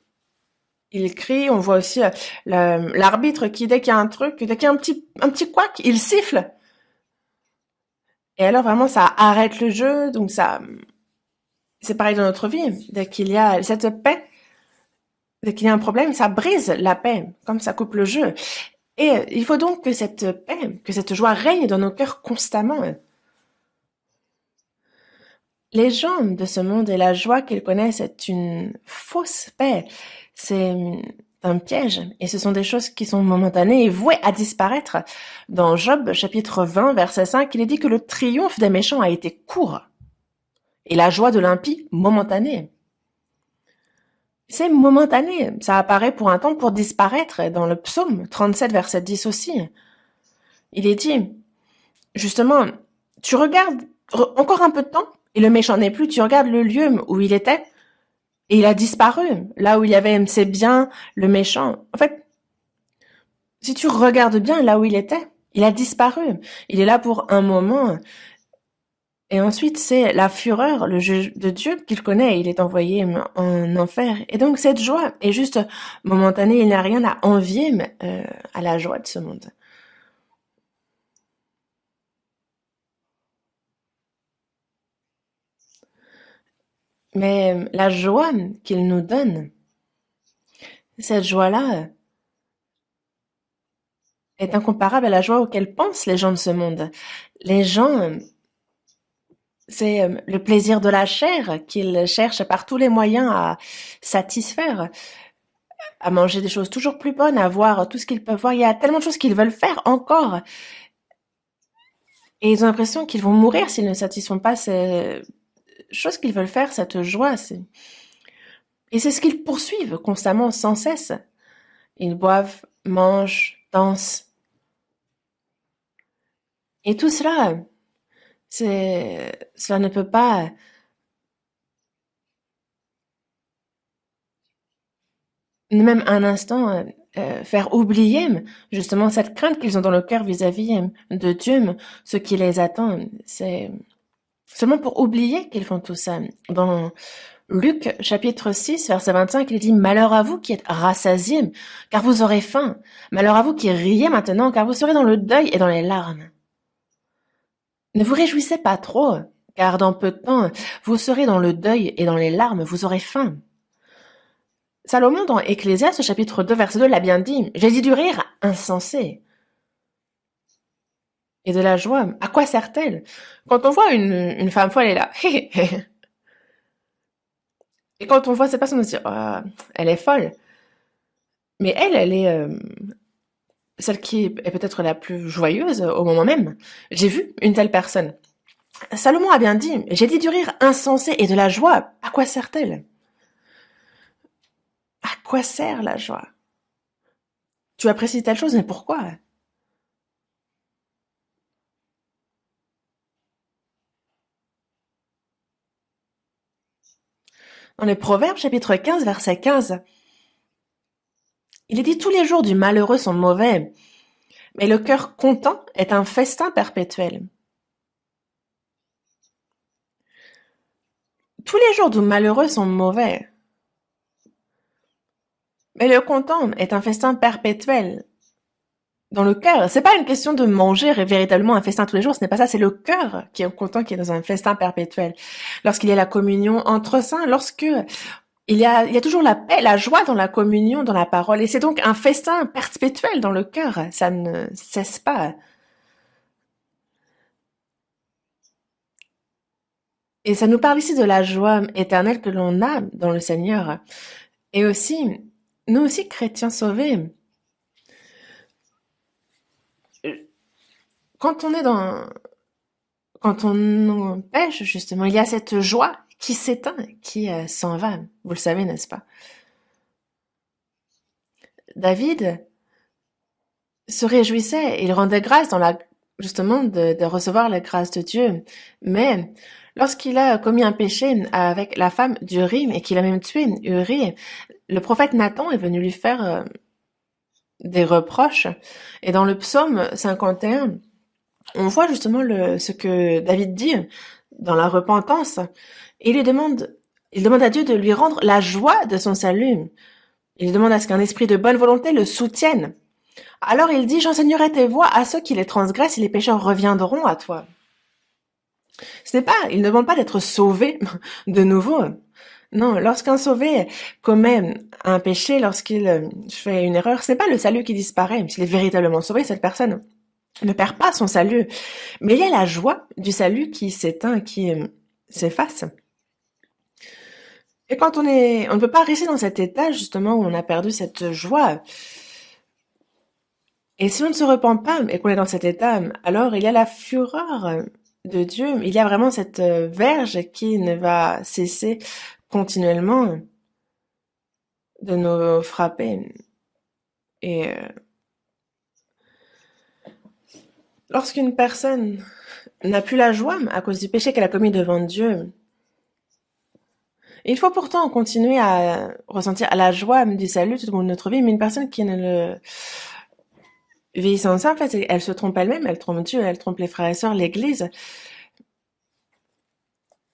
Speaker 1: il crie. On voit aussi l'arbitre qui, dès qu'il y a un truc, dès qu'il y a un petit couac, il siffle. Et alors vraiment, ça arrête le jeu. Donc c'est pareil dans notre vie. Dès qu'il y a cette paix, dès qu'il y a un problème, ça brise la paix, comme ça coupe le jeu. Et il faut donc que cette paix, que cette joie règne dans nos cœurs constamment. Les gens de ce monde et la joie qu'ils connaissent est une fausse paix. C'est un piège. Et ce sont des choses qui sont momentanées et vouées à disparaître. Dans Job, chapitre 20, verset 5, il est dit que le triomphe des méchants a été court. Et la joie de l'impie, momentanée. C'est momentané. Ça apparaît pour un temps pour disparaître. Dans le psaume 37, verset 10 aussi. Il est dit, justement, tu regardes encore un peu de temps et le méchant n'est plus. Tu regardes le lieu où il était et il a disparu. Là où il y avait ses biens, le méchant. En fait, Si tu regardes bien là où il a disparu. Il est là pour un moment. Et ensuite, c'est la fureur, le jeu de Dieu qu'il connaît. Il est envoyé en enfer. Et donc, cette joie est juste momentanée. Il n'y a rien à envier à la joie de ce monde. Mais la joie qu'il nous donne, cette joie-là est incomparable à la joie auquel pensent les gens de ce monde. Les gens, c'est le plaisir de la chair qu'ils cherchent par tous les moyens à satisfaire, à manger des choses toujours plus bonnes, à voir tout ce qu'ils peuvent voir. Il y a tellement de choses qu'ils veulent faire encore. Et ils ont l'impression qu'ils vont mourir s'ils ne satisfont pas ces choses qu'ils veulent faire, cette joie. Et c'est ce qu'ils poursuivent constamment, sans cesse. Ils boivent, mangent, dansent. Et tout cela, cela ne peut pas, même un instant, faire oublier justement cette crainte qu'ils ont dans le cœur vis-à-vis de Dieu, ce qui les attend. C'est seulement pour oublier qu'ils font tout ça. Dans Luc chapitre 6, verset 25, il dit: Malheur à vous qui êtes rassasiés, car vous aurez faim. Malheur à vous qui riez maintenant, car vous serez dans le deuil et dans les larmes. Ne vous réjouissez pas trop, car dans peu de temps, vous serez dans le deuil et dans les larmes, vous aurez faim. Salomon dans Ecclésiaste chapitre 2 verset 2 l'a bien dit: J'ai dit du rire insensé et de la joie. À quoi sert-elle? Quand on voit une femme folle, elle est là. Et quand on voit cette personne, on se dit: Ah, elle est folle. Mais elle est celle qui est peut-être la plus joyeuse au moment même. J'ai vu une telle personne. Salomon a bien dit: J'ai dit du rire insensé et de la joie. À quoi sert-elle? À quoi sert la joie? Tu apprécies telle chose, mais pourquoi? Dans les Proverbes, chapitre 15, verset 15, il est dit: Tous les jours du malheureux sont mauvais, mais le cœur content est un festin perpétuel. Tous les jours du malheureux sont mauvais, mais le content est un festin perpétuel. Dans le cœur, c'est pas une question de manger véritablement un festin tous les jours, ce n'est pas ça, c'est le cœur qui est content, qui est dans un festin perpétuel. Lorsqu'il y a la communion entre saints, lorsque il y a toujours la paix, la joie dans la communion, dans la parole, et c'est donc un festin perpétuel dans le cœur, ça ne cesse pas. Et ça nous parle ici de la joie éternelle que l'on a dans le Seigneur. Et aussi, nous aussi, chrétiens sauvés, quand on est quand on pêche, justement, il y a cette joie qui s'éteint, qui s'en va. Vous le savez, n'est-ce pas? David se réjouissait, il rendait grâce justement de recevoir la grâce de Dieu. Mais lorsqu'il a commis un péché avec la femme d'Uri et qu'il a même tué Uri, le prophète Nathan est venu lui faire des reproches. Et dans le psaume 51, on voit justement ce que David dit dans la repentance. Et il demande à Dieu de lui rendre la joie de son salut. Il demande à ce qu'un esprit de bonne volonté le soutienne. Alors il dit: J'enseignerai tes voies à ceux qui les transgressent et les pécheurs reviendront à toi. Il ne demande pas d'être sauvé de nouveau. Non, lorsqu'un sauvé commet un péché, lorsqu'il fait une erreur, ce n'est pas le salut qui disparaît. S'il est véritablement sauvé, cette personne ne perd pas son salut. Mais il y a la joie du salut qui s'éteint, qui s'efface. Et quand on ne peut pas rester dans cet état, justement, où on a perdu cette joie. Et si on ne se repent pas et qu'on est dans cet état, alors il y a la fureur de Dieu. Il y a vraiment cette verge qui ne va cesser continuellement de nous frapper. Et lorsqu'une personne n'a plus la joie à cause du péché qu'elle a commis devant Dieu, il faut pourtant continuer à ressentir la joie du salut tout au long de notre vie, mais une personne qui ne le vieillissant ça, en fait, elle se trompe elle-même, elle trompe Dieu, elle trompe les frères et sœurs, l'Église.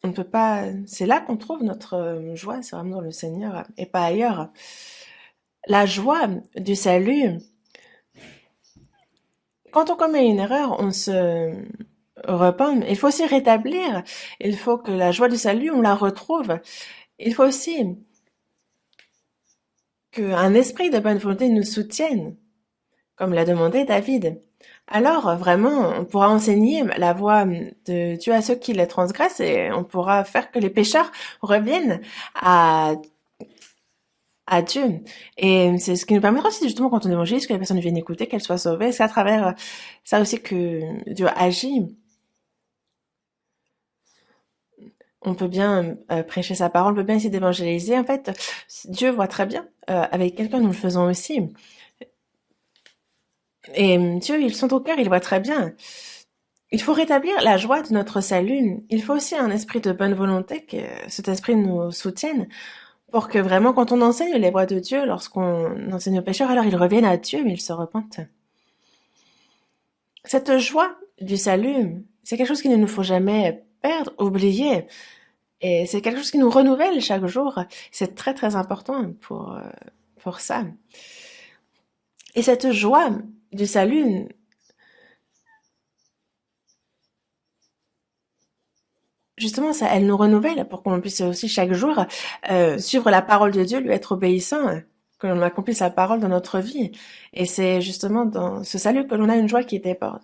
Speaker 1: On ne peut pas. C'est là qu'on trouve notre joie, c'est vraiment dans le Seigneur et pas ailleurs. La joie du salut, quand on commet une erreur, on se repent. Il faut aussi rétablir. Il faut que la joie du salut, on la retrouve. Il faut aussi qu'un esprit de bonne volonté nous soutienne, comme l'a demandé David. Alors, vraiment, on pourra enseigner la voie de Dieu à ceux qui les transgressent et on pourra faire que les pécheurs reviennent à, à Dieu. Et c'est ce qui nous permettra aussi, justement, quand on évangélise, que les personnes viennent écouter, qu'elles soient sauvées. C'est à travers ça aussi que Dieu agit. On peut bien prêcher sa parole, on peut bien essayer d'évangéliser. En fait, Dieu voit très bien. Avec quelqu'un, nous le faisons aussi. Et Dieu, ils sont au cœur, il voit très bien. Il faut rétablir la joie de notre salut. Il faut aussi un esprit de bonne volonté, que cet esprit nous soutienne, pour que vraiment, quand on enseigne les voies de Dieu, lorsqu'on enseigne aux pécheurs, alors ils reviennent à Dieu, mais ils se repentent. Cette joie du salut, c'est quelque chose qu'il ne nous faut jamais perdre, oublier. Et c'est quelque chose qui nous renouvelle chaque jour. C'est très, très important pour ça. Et cette joie du salut, justement, ça, elle nous renouvelle pour qu'on puisse aussi chaque jour suivre la parole de Dieu, lui être obéissant, que l'on accomplisse sa parole dans notre vie. Et c'est justement dans ce salut que l'on a une joie qui déborde.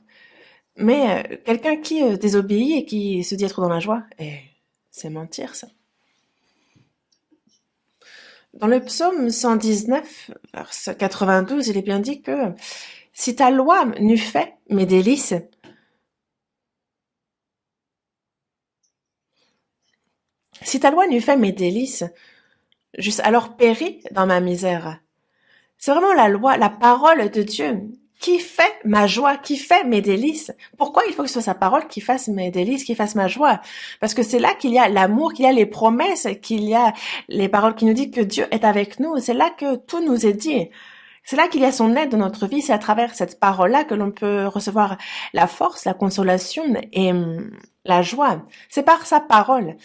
Speaker 1: Mais quelqu'un qui désobéit et qui se dit être dans la joie, c'est mentir ça. Dans le psaume 119, verset 92, il est bien dit que si ta loi n'eût fait mes délices, si ta loi n'eût fait mes délices, j'eusse alors péri dans ma misère. C'est vraiment la loi, la parole de Dieu qui fait ma joie, qui fait mes délices. Pourquoi il faut que ce soit sa parole qui fasse mes délices, qui fasse ma joie? Parce que c'est là qu'il y a l'amour, qu'il y a les promesses, qu'il y a les paroles qui nous disent que Dieu est avec nous. C'est là que tout nous est dit. C'est là qu'il y a son aide dans notre vie. C'est à travers cette parole-là que l'on peut recevoir la force, la consolation et la joie. C'est par sa parole.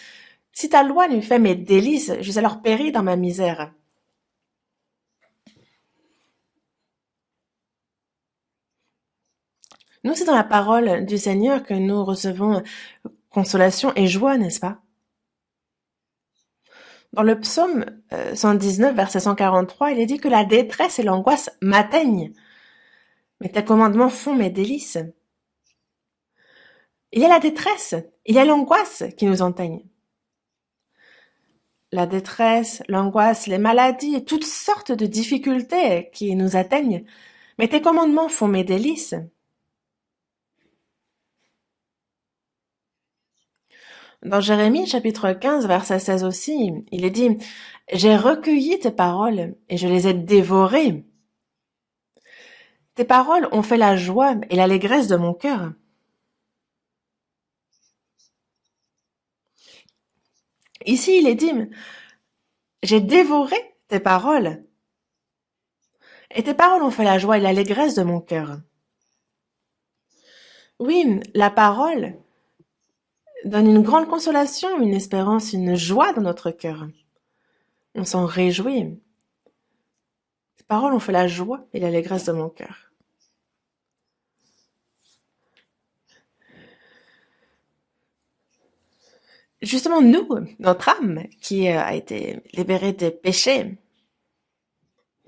Speaker 1: Si ta loi lui fait mes délices, je alors péri dans ma misère. Nous, c'est dans la parole du Seigneur que nous recevons consolation et joie, n'est-ce pas? Dans le psaume 119, verset 143, il est dit que la détresse et l'angoisse m'atteignent. Mais tes commandements font mes délices. Il y a la détresse, il y a l'angoisse qui nous atteignent. La détresse, l'angoisse, les maladies et toutes sortes de difficultés qui nous atteignent. Mais tes commandements font mes délices. Dans Jérémie chapitre 15, verset 16 aussi, il est dit « J'ai recueilli tes paroles et je les ai dévorées. Tes paroles ont fait la joie et l'allégresse de mon cœur. » Ici, il est dit « J'ai dévoré tes paroles et tes paroles ont fait la joie et l'allégresse de mon cœur. » Oui, la parole donne une grande consolation, une espérance, une joie dans notre cœur. On s'en réjouit. Tes paroles ont fait la joie et l'allégresse de mon cœur. Justement, nous, notre âme, qui a été libérée des péchés,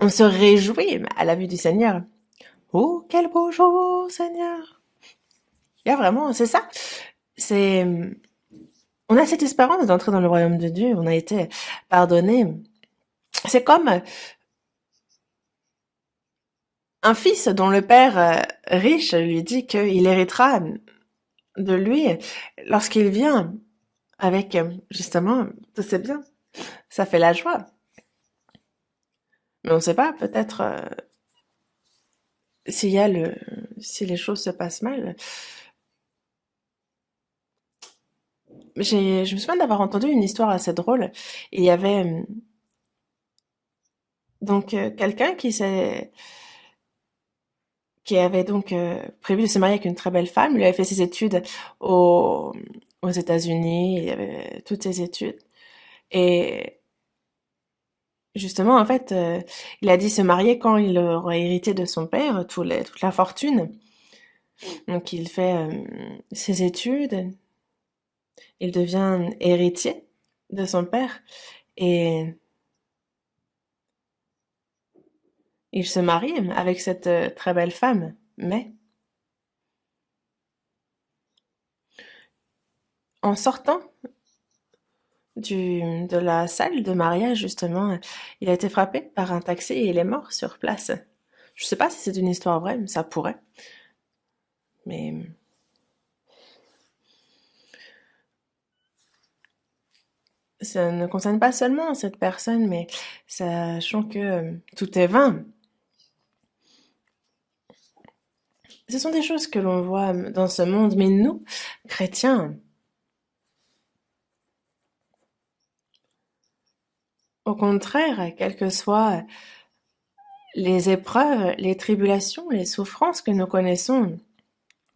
Speaker 1: on se réjouit à la vue du Seigneur. Oh, quel beau jour, Seigneur! Il y a vraiment, c'est ça. C'est, on a cette espérance d'entrer dans le royaume de Dieu. On a été pardonné. C'est comme un fils dont le père riche lui dit qu'il héritera de lui lorsqu'il vient avec justement tous ses biens. Ça fait la joie. Mais on ne sait pas, peut-être si les choses se passent mal. Je me souviens d'avoir entendu une histoire assez drôle. Il y avait donc quelqu'un qui avait donc prévu de se marier avec une très belle femme. Il avait fait ses études aux, aux États-Unis, il avait toutes ses études. Et justement, en fait, il a dit se marier quand il aura hérité de son père toute la fortune. Donc il fait ses études, il devient héritier de son père et il se marie avec cette très belle femme. Mais en sortant de la salle de mariage, justement, il a été frappé par un taxi et il est mort sur place. Je sais pas si c'est une histoire vraie, mais ça pourrait. Mais ça ne concerne pas seulement cette personne, mais sachant que tout est vain. Ce sont des choses que l'on voit dans ce monde, mais nous, chrétiens, au contraire, quelles que soient les épreuves, les tribulations, les souffrances que nous connaissons,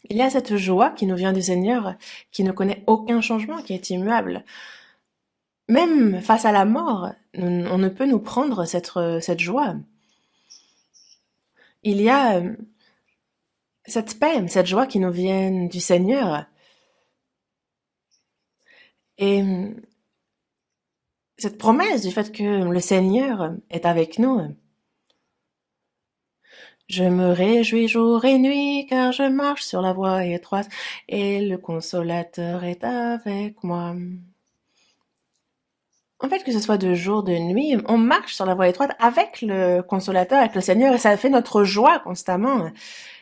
Speaker 1: il y a cette joie qui nous vient du Seigneur, qui ne connaît aucun changement, qui est immuable. Même face à la mort, on ne peut nous prendre cette joie. Il y a cette paix, cette joie qui nous vient du Seigneur. Et cette promesse du fait que le Seigneur est avec nous. Je me réjouis jour et nuit car je marche sur la voie étroite et le consolateur est avec moi. En fait, que ce soit de jour, de nuit, on marche sur la voie étroite avec le consolateur, avec le Seigneur et ça fait notre joie constamment.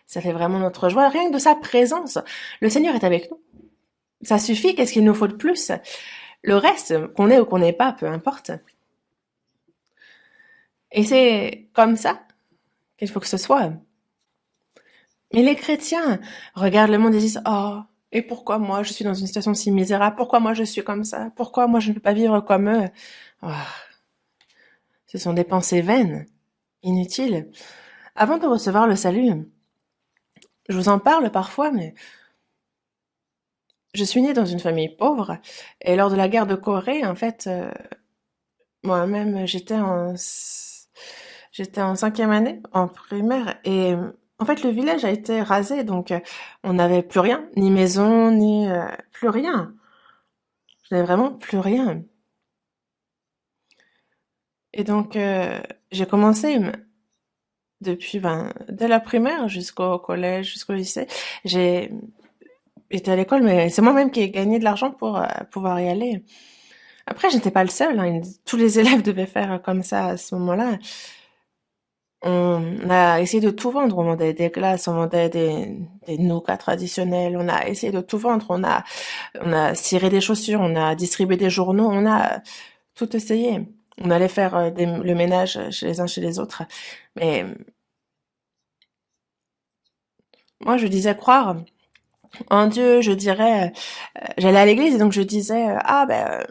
Speaker 1: Ça fait vraiment notre joie, rien que de sa présence. Le Seigneur est avec nous. Ça suffit, qu'est-ce qu'il nous faut de plus? Le reste, qu'on ait ou qu'on n'ait pas, peu importe. Et c'est comme ça qu'il faut que ce soit. Mais les chrétiens regardent le monde et disent, oh, et pourquoi moi je suis dans une situation si misérable? Pourquoi moi je suis comme ça? Pourquoi moi je ne peux pas vivre comme eux? Ah, ce sont des pensées vaines, inutiles. Avant de recevoir le salut, je vous en parle parfois, mais je suis née dans une famille pauvre et lors de la guerre de Corée, en fait, moi-même, j'étais en cinquième année, en primaire, et en fait, le village a été rasé, donc on n'avait plus rien, ni maison, ni plus rien. Je n'avais vraiment plus rien. Et donc, j'ai commencé depuis, dès la primaire jusqu'au collège, jusqu'au lycée. J'ai été à l'école, mais c'est moi-même qui ai gagné de l'argent pour pouvoir y aller. Après, j'étais pas le seul, hein, tous les élèves devaient faire comme ça à ce moment-là. On a essayé de tout vendre. On vendait des glaces, on vendait des nougats traditionnels. On a essayé de tout vendre. On a ciré des chaussures, on a distribué des journaux, on a tout essayé. On allait faire le ménage chez les uns chez les autres. Mais moi, je disais croire en Dieu. Je dirais, j'allais à l'église et donc je disais, ah ben,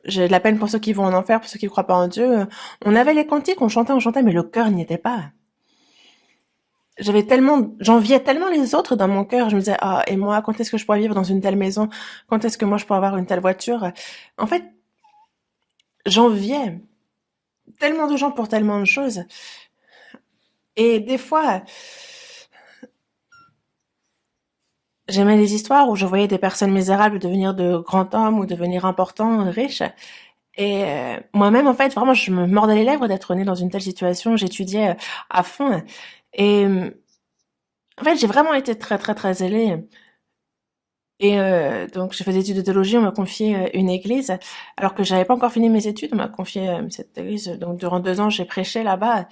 Speaker 1: j'ai de la peine pour ceux qui vont en enfer, pour ceux qui croient pas en Dieu. On avait les cantiques, on chantait, mais le cœur n'y était pas. J'enviais tellement les autres dans mon cœur. Je me disais, ah, et moi, quand est-ce que je pourrais vivre dans une telle maison? Quand est-ce que moi je pourrais avoir une telle voiture? En fait, j'enviais tellement de gens pour tellement de choses. Et des fois, j'aimais les histoires où je voyais des personnes misérables devenir de grands hommes ou devenir importants, riches. Et moi-même, en fait, vraiment, je me mordais les lèvres d'être née dans une telle situation. J'étudiais à fond. Et en fait, j'ai vraiment été très, très, très zélée. Et donc, j'ai fait des études de théologie. On m'a confié une église, alors que j'avais pas encore fini mes études. On m'a confié cette église. Donc, durant 2 ans, j'ai prêché là-bas.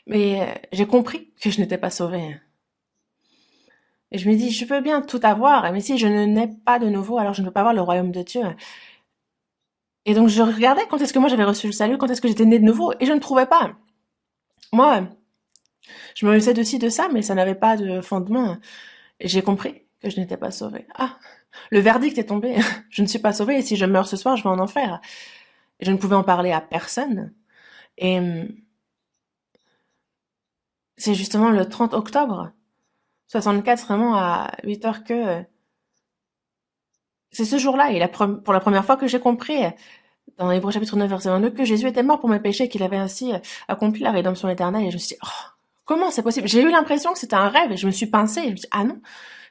Speaker 1: Mais j'ai compris que je n'étais pas sauvée. Et je me dis, je peux bien tout avoir, mais si je ne nais pas de nouveau, alors je ne peux pas avoir le royaume de Dieu. Et donc, je regardais quand est-ce que moi j'avais reçu le salut, quand est-ce que j'étais née de nouveau, et je ne trouvais pas. Moi, je me réjouissais de ci, de ça, mais ça n'avait pas de fondement. Et j'ai compris que je n'étais pas sauvée. Ah, le verdict est tombé. Je ne suis pas sauvée, et si je meurs ce soir, je vais en enfer. Et je ne pouvais en parler à personne. Et c'est justement le 30 octobre 64, vraiment à 8 heures que... C'est ce jour-là, et pour la première fois que j'ai compris, dans Hébreux chapitre 9, verset 22, que Jésus était mort pour mes péchés, qu'il avait ainsi accompli la rédemption éternelle. Et je me suis dit, oh, comment c'est possible? J'ai eu l'impression que c'était un rêve, et je me suis pincée, et je me suis dit, ah non,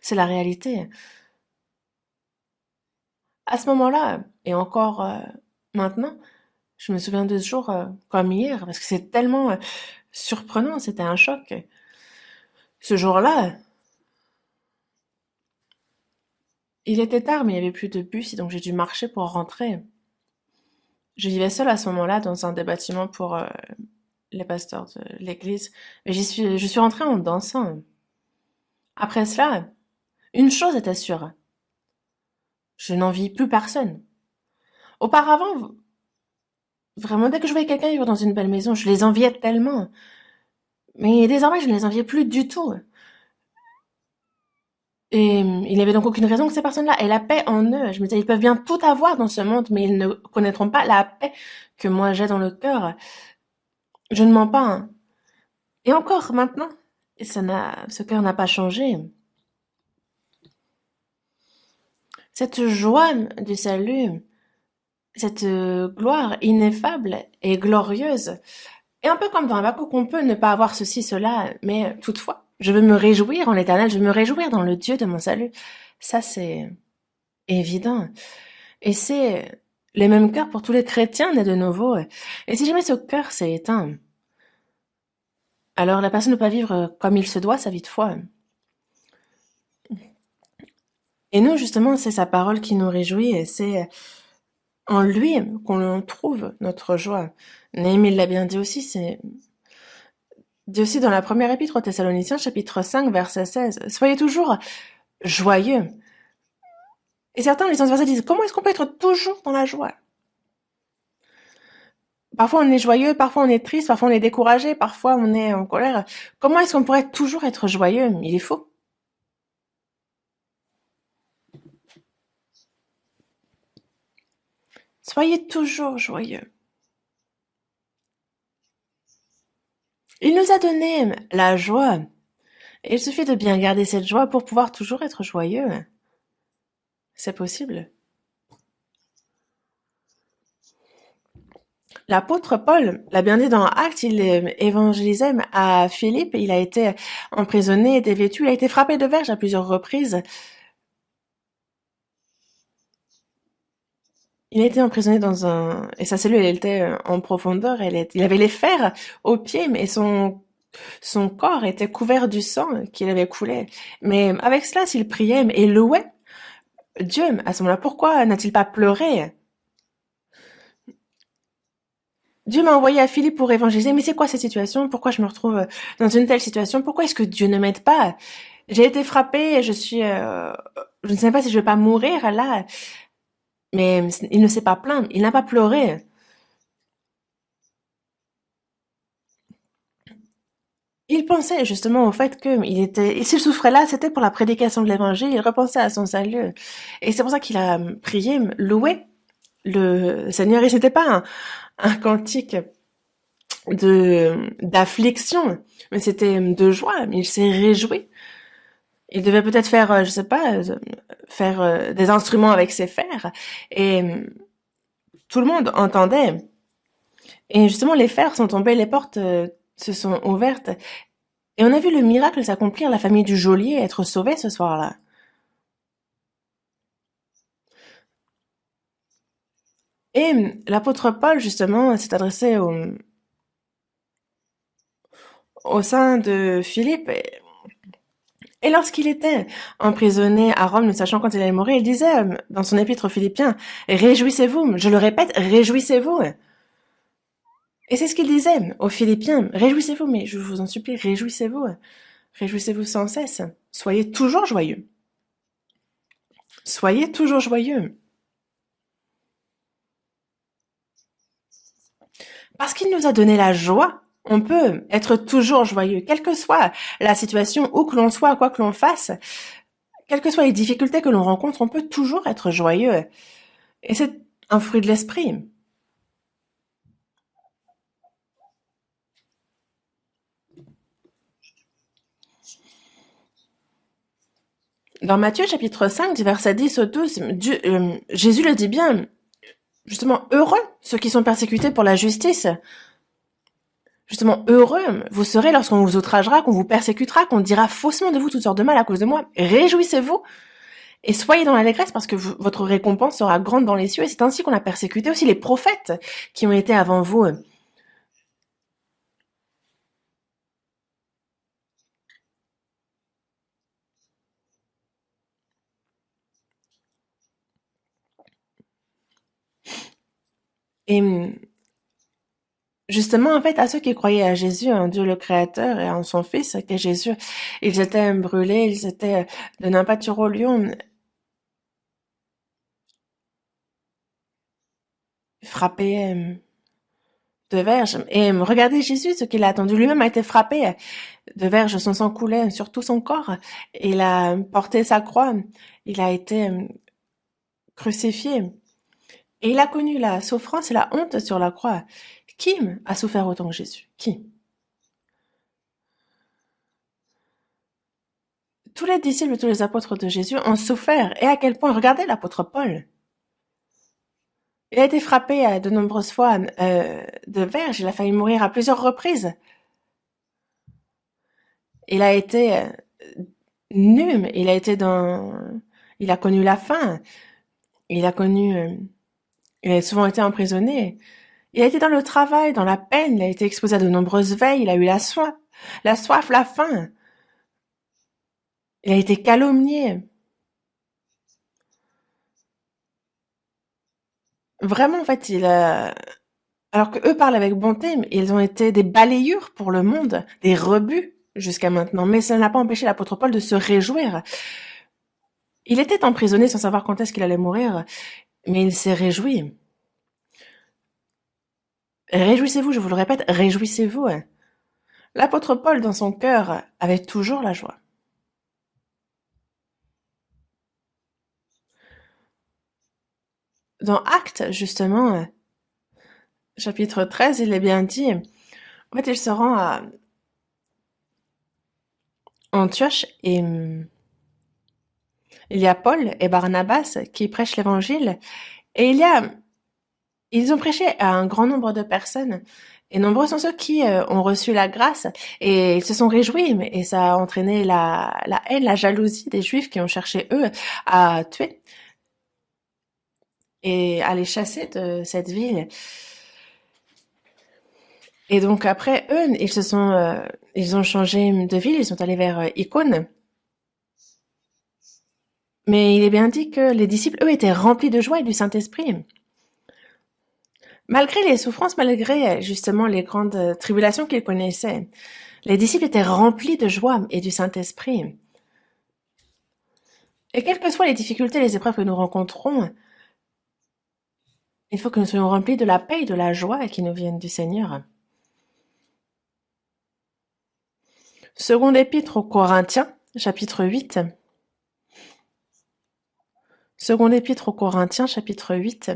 Speaker 1: c'est la réalité. À ce moment-là, et encore maintenant, je me souviens de ce jour comme hier, parce que c'est tellement surprenant, c'était un choc. Ce jour-là, il était tard, mais il n'y avait plus de bus, et donc j'ai dû marcher pour rentrer. Je vivais seule à ce moment-là dans un des bâtiments pour les pasteurs de l'église. Et je suis rentrée en dansant. Après cela, une chose était sûre. Je n'envie plus personne. Auparavant, vraiment, dès que je voyais quelqu'un vivre dans une belle maison, je les enviais tellement. Mais désormais, je ne les enviais plus du tout. Et il n'y avait donc aucune raison que ces personnes-là aient la paix en eux. Je me disais, ils peuvent bien tout avoir dans ce monde, mais ils ne connaîtront pas la paix que moi j'ai dans le cœur. Je ne mens pas, hein. Et encore maintenant, ce cœur n'a pas changé. Cette joie du salut, cette gloire ineffable et glorieuse, et un peu comme dans Habakkuk, on peut ne pas avoir ceci, cela, mais toutefois, je veux me réjouir en l'Éternel, je veux me réjouir dans le Dieu de mon salut. Ça, c'est évident. Et c'est les mêmes cœurs pour tous les chrétiens nés de nouveau. Et si jamais ce cœur s'est éteint, alors la personne ne peut pas vivre comme il se doit sa vie de foi. Et nous, justement, c'est sa parole qui nous réjouit, et c'est en lui qu'on trouve notre joie. Néhémie l'a bien dit aussi dans la première épître aux Thessaloniciens, chapitre 5, verset 16. Soyez toujours joyeux. Et certains, les verset disent, comment est-ce qu'on peut être toujours dans la joie? Parfois on est joyeux, parfois on est triste, parfois on est découragé, parfois on est en colère. Comment est-ce qu'on pourrait toujours être joyeux? Il est faux. Soyez toujours joyeux. Il nous a donné la joie. Et il suffit de bien garder cette joie pour pouvoir toujours être joyeux. C'est possible. L'apôtre Paul l'a bien dit dans Actes, il évangélisait à Philippe, il a été emprisonné, été vêtu, il a été frappé de verge à plusieurs reprises. Il a été emprisonné et sa cellule, elle était en profondeur, il avait les fers aux pieds, mais son corps était couvert du sang qu'il avait coulé. Mais avec cela, s'il priait et louait Dieu, à ce moment-là, pourquoi n'a-t-il pas pleuré? Dieu m'a envoyé à Philippe pour évangéliser, mais c'est quoi cette situation? Pourquoi je me retrouve dans une telle situation? Pourquoi est-ce que Dieu ne m'aide pas? J'ai été frappée, je ne sais pas si je vais pas mourir là, mais il ne s'est pas plaint, il n'a pas pleuré. Il pensait justement au fait que s'il souffrait là, c'était pour la prédication de l'évangile, il repensait à son salut. Et c'est pour ça qu'il a prié, loué le Seigneur. Et c'était pas un cantique d'affliction, mais c'était de joie. Il s'est réjoui. Il devait peut-être faire, je sais pas, faire des instruments avec ses fers. Et tout le monde entendait. Et justement, les fers sont tombés, les portes se sont ouvertes. Et on a vu le miracle s'accomplir, la famille du geôlier être sauvée ce soir-là. Et l'apôtre Paul, justement, s'est adressé au sein de Philippe. Et lorsqu'il était emprisonné à Rome, ne sachant quand il allait mourir, il disait dans son épître aux Philippiens, réjouissez-vous. Je le répète, réjouissez-vous. Et c'est ce qu'il disait aux Philippiens, réjouissez-vous, mais je vous en supplie, réjouissez-vous. Réjouissez-vous sans cesse. Soyez toujours joyeux. Soyez toujours joyeux. Parce qu'il nous a donné la joie, on peut être toujours joyeux, quelle que soit la situation, où que l'on soit, quoi que l'on fasse, quelles que soient les difficultés que l'on rencontre, on peut toujours être joyeux. Et c'est un fruit de l'esprit. Dans Matthieu chapitre 5, du verset 10 au 12, Jésus le dit bien, justement, heureux ceux qui sont persécutés pour la justice. Justement, heureux vous serez lorsqu'on vous outragera, qu'on vous persécutera, qu'on dira faussement de vous toutes sortes de mal à cause de moi. Réjouissez-vous et soyez dans l'allégresse parce que votre récompense sera grande dans les cieux. Et c'est ainsi qu'on a persécuté aussi les prophètes qui ont été avant vous. Et justement, en fait, à ceux qui croyaient à Jésus, en Dieu le Créateur et en son Fils, qu'est Jésus, ils étaient brûlés, ils étaient donnés un pâture au lion, frappés de verges. Et regardez Jésus, ce qu'il a attendu. Lui-même a été frappé de verges, son sang coulait sur tout son corps. Il a porté sa croix, il a été crucifié. Et il a connu la souffrance et la honte sur la croix. Qui a souffert autant que Jésus? Qui? Tous les disciples, tous les apôtres de Jésus ont souffert. Et à quel point? Regardez l'apôtre Paul. Il a été frappé de nombreuses fois de verges. Il a failli mourir à plusieurs reprises. Il a été nu, mais il a connu la faim. Il a souvent été emprisonné. Il a été dans le travail, dans la peine. Il a été exposé à de nombreuses veilles. Il a eu la soif, la faim. Il a été calomnié. Vraiment, en fait, alors que eux parlent avec bonté, mais ils ont été des balayures pour le monde, des rebuts jusqu'à maintenant. Mais ça n'a pas empêché l'apôtre Paul de se réjouir. Il était emprisonné sans savoir quand est-ce qu'il allait mourir, mais il s'est réjoui. Réjouissez-vous, je vous le répète, réjouissez-vous. L'apôtre Paul, dans son cœur, avait toujours la joie. Dans Actes, justement, chapitre 13, il est bien dit, en fait, il se rend à Antioche et il y a Paul et Barnabas qui prêchent l'évangile et ils ont prêché à un grand nombre de personnes. Et nombreux sont ceux qui ont reçu la grâce et ils se sont réjouis, et ça a entraîné la haine, la jalousie des Juifs qui ont cherché, eux, à tuer et à les chasser de cette ville. Et donc après, eux, ils ont changé de ville, ils sont allés vers Icône. Mais il est bien dit que les disciples, eux, étaient remplis de joie et du Saint-Esprit. Malgré les souffrances, malgré justement les grandes tribulations qu'ils connaissaient, les disciples étaient remplis de joie et du Saint-Esprit. Et quelles que soient les difficultés, les épreuves que nous rencontrons, il faut que nous soyons remplis de la paix et de la joie qui nous viennent du Seigneur. Seconde épître aux Corinthiens, chapitre 8. Seconde épître aux Corinthiens, chapitre 8,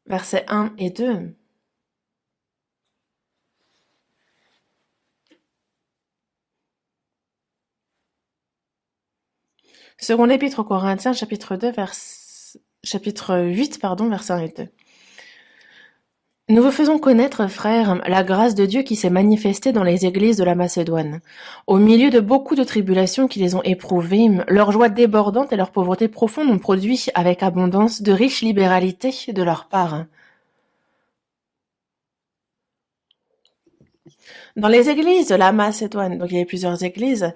Speaker 1: versets 1 et 2. Seconde épître aux Corinthiens, chapitre 8, versets 1 et 2. Nous vous faisons connaître, frères, la grâce de Dieu qui s'est manifestée dans les églises de la Macédoine. Au milieu de beaucoup de tribulations qui les ont éprouvées, leur joie débordante et leur pauvreté profonde ont produit avec abondance de riches libéralités de leur part. Dans les églises de la Macédoine, donc il y avait plusieurs églises,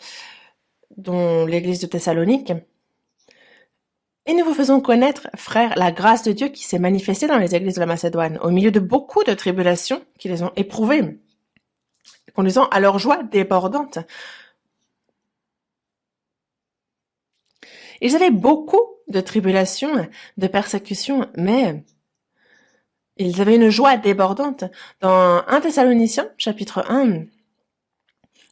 Speaker 1: dont l'église de Thessalonique, et nous vous faisons connaître, frères, la grâce de Dieu qui s'est manifestée dans les églises de la Macédoine, au milieu de beaucoup de tribulations qui les ont éprouvées, conduisant à leur joie débordante. Ils avaient beaucoup de tribulations, de persécutions, mais ils avaient une joie débordante. Dans 1 Thessaloniciens, chapitre 1,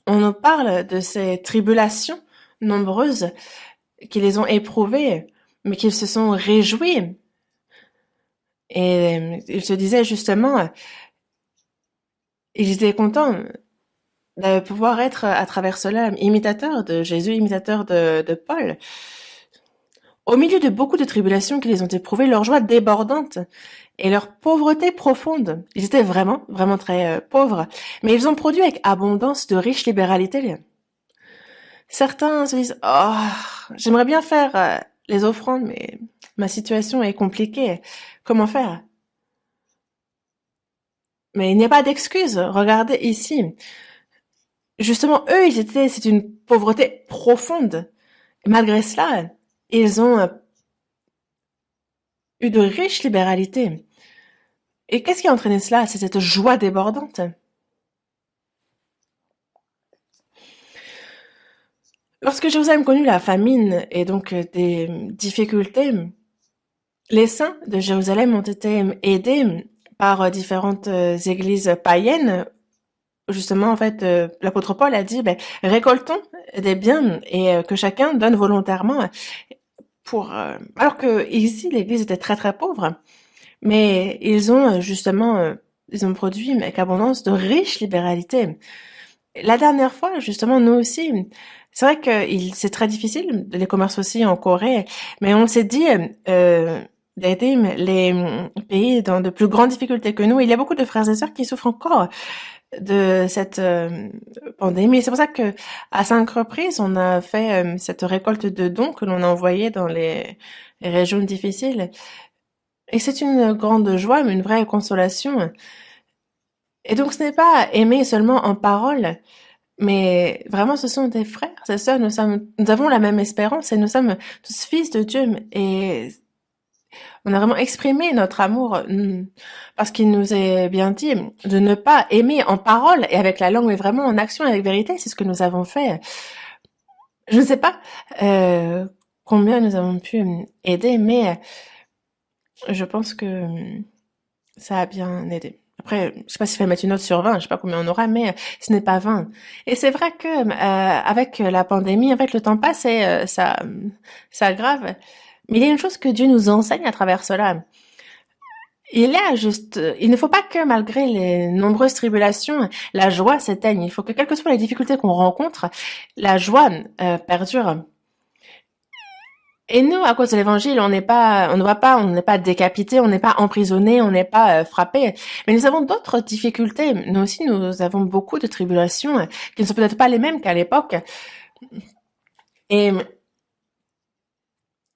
Speaker 1: on nous parle de ces tribulations nombreuses qui les ont éprouvées, mais qu'ils se sont réjouis. Et ils se disaient justement, ils étaient contents de pouvoir être à travers cela imitateur de Jésus, imitateur de Paul. Au milieu de beaucoup de tribulations qu'ils ont éprouvées, leur joie débordante et leur pauvreté profonde. Ils étaient vraiment, vraiment très pauvres, mais ils ont produit avec abondance de riches libéralités. Certains se disent, oh, j'aimerais bien faire les offrandes, mais ma situation est compliquée. Comment faire? Mais il n'y a pas d'excuse. Regardez ici. Justement, eux, c'est une pauvreté profonde. Malgré cela, ils ont eu de riches libéralités. Et qu'est-ce qui a entraîné cela? C'est cette joie débordante. Lorsque Jérusalem connut la famine et donc des difficultés, les saints de Jérusalem ont été aidés par différentes églises païennes. Justement, en fait, l'apôtre Paul a dit, ben, récoltons des biens et que chacun donne volontairement pour... alors que ici, l'église était très très pauvre, mais ils ont justement, ils ont produit avec abondance de riches libéralités. La dernière fois, justement, nous aussi, c'est vrai que c'est très difficile, les commerces aussi en Corée, mais on s'est dit d'aider les pays dans de plus grandes difficultés que nous. Il y a beaucoup de frères et sœurs qui souffrent encore de cette pandémie. C'est pour ça que à 5 reprises, on a fait cette récolte de dons que l'on a envoyé dans les régions difficiles. Et c'est une grande joie, mais une vraie consolation. Et donc, ce n'est pas aimer seulement en parole, mais vraiment, ce sont des frères et sœurs. Nous avons la même espérance et nous sommes tous fils de Dieu. Et on a vraiment exprimé notre amour parce qu'il nous est bien dit de ne pas aimer en parole et avec la langue, mais vraiment en action et avec vérité. C'est ce que nous avons fait. Je ne sais pas combien nous avons pu aider, mais je pense que ça a bien aidé. Après, je sais pas s'il faut mettre une note sur 20, je sais pas combien on aura, mais ce n'est pas 20. Et c'est vrai que avec la pandémie, en fait, le temps passe et ça aggrave. Mais il y a une chose que Dieu nous enseigne à travers cela. Il ne faut pas que malgré les nombreuses tribulations, la joie s'éteigne. Il faut que quelles que soient les difficultés qu'on rencontre, la joie perdure. Et nous, à cause de l'évangile, on ne va pas, on n'est pas décapité, on n'est pas emprisonné, on n'est pas frappé. Mais nous avons d'autres difficultés. Nous aussi, nous avons beaucoup de tribulations qui ne sont peut-être pas les mêmes qu'à l'époque. Et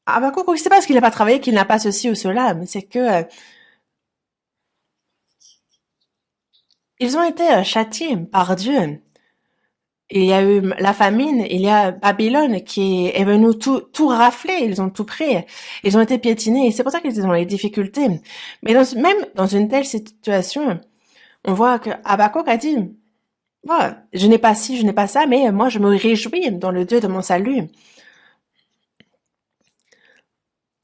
Speaker 1: Habakkuk, c'est pas parce qu'il n'a pas travaillé qu'il n'a pas ceci ou cela, mais c'est que ils ont été châtiés par Dieu. Il y a eu la famine, il y a Babylone qui est venu tout rafler, ils ont tout pris, ils ont été piétinés, et c'est pour ça qu'ils étaient dans les difficultés. Mais même dans une telle situation, on voit que Habakkuk a dit, ouais, je n'ai pas ci, je n'ai pas ça, mais moi je me réjouis dans le Dieu de mon salut.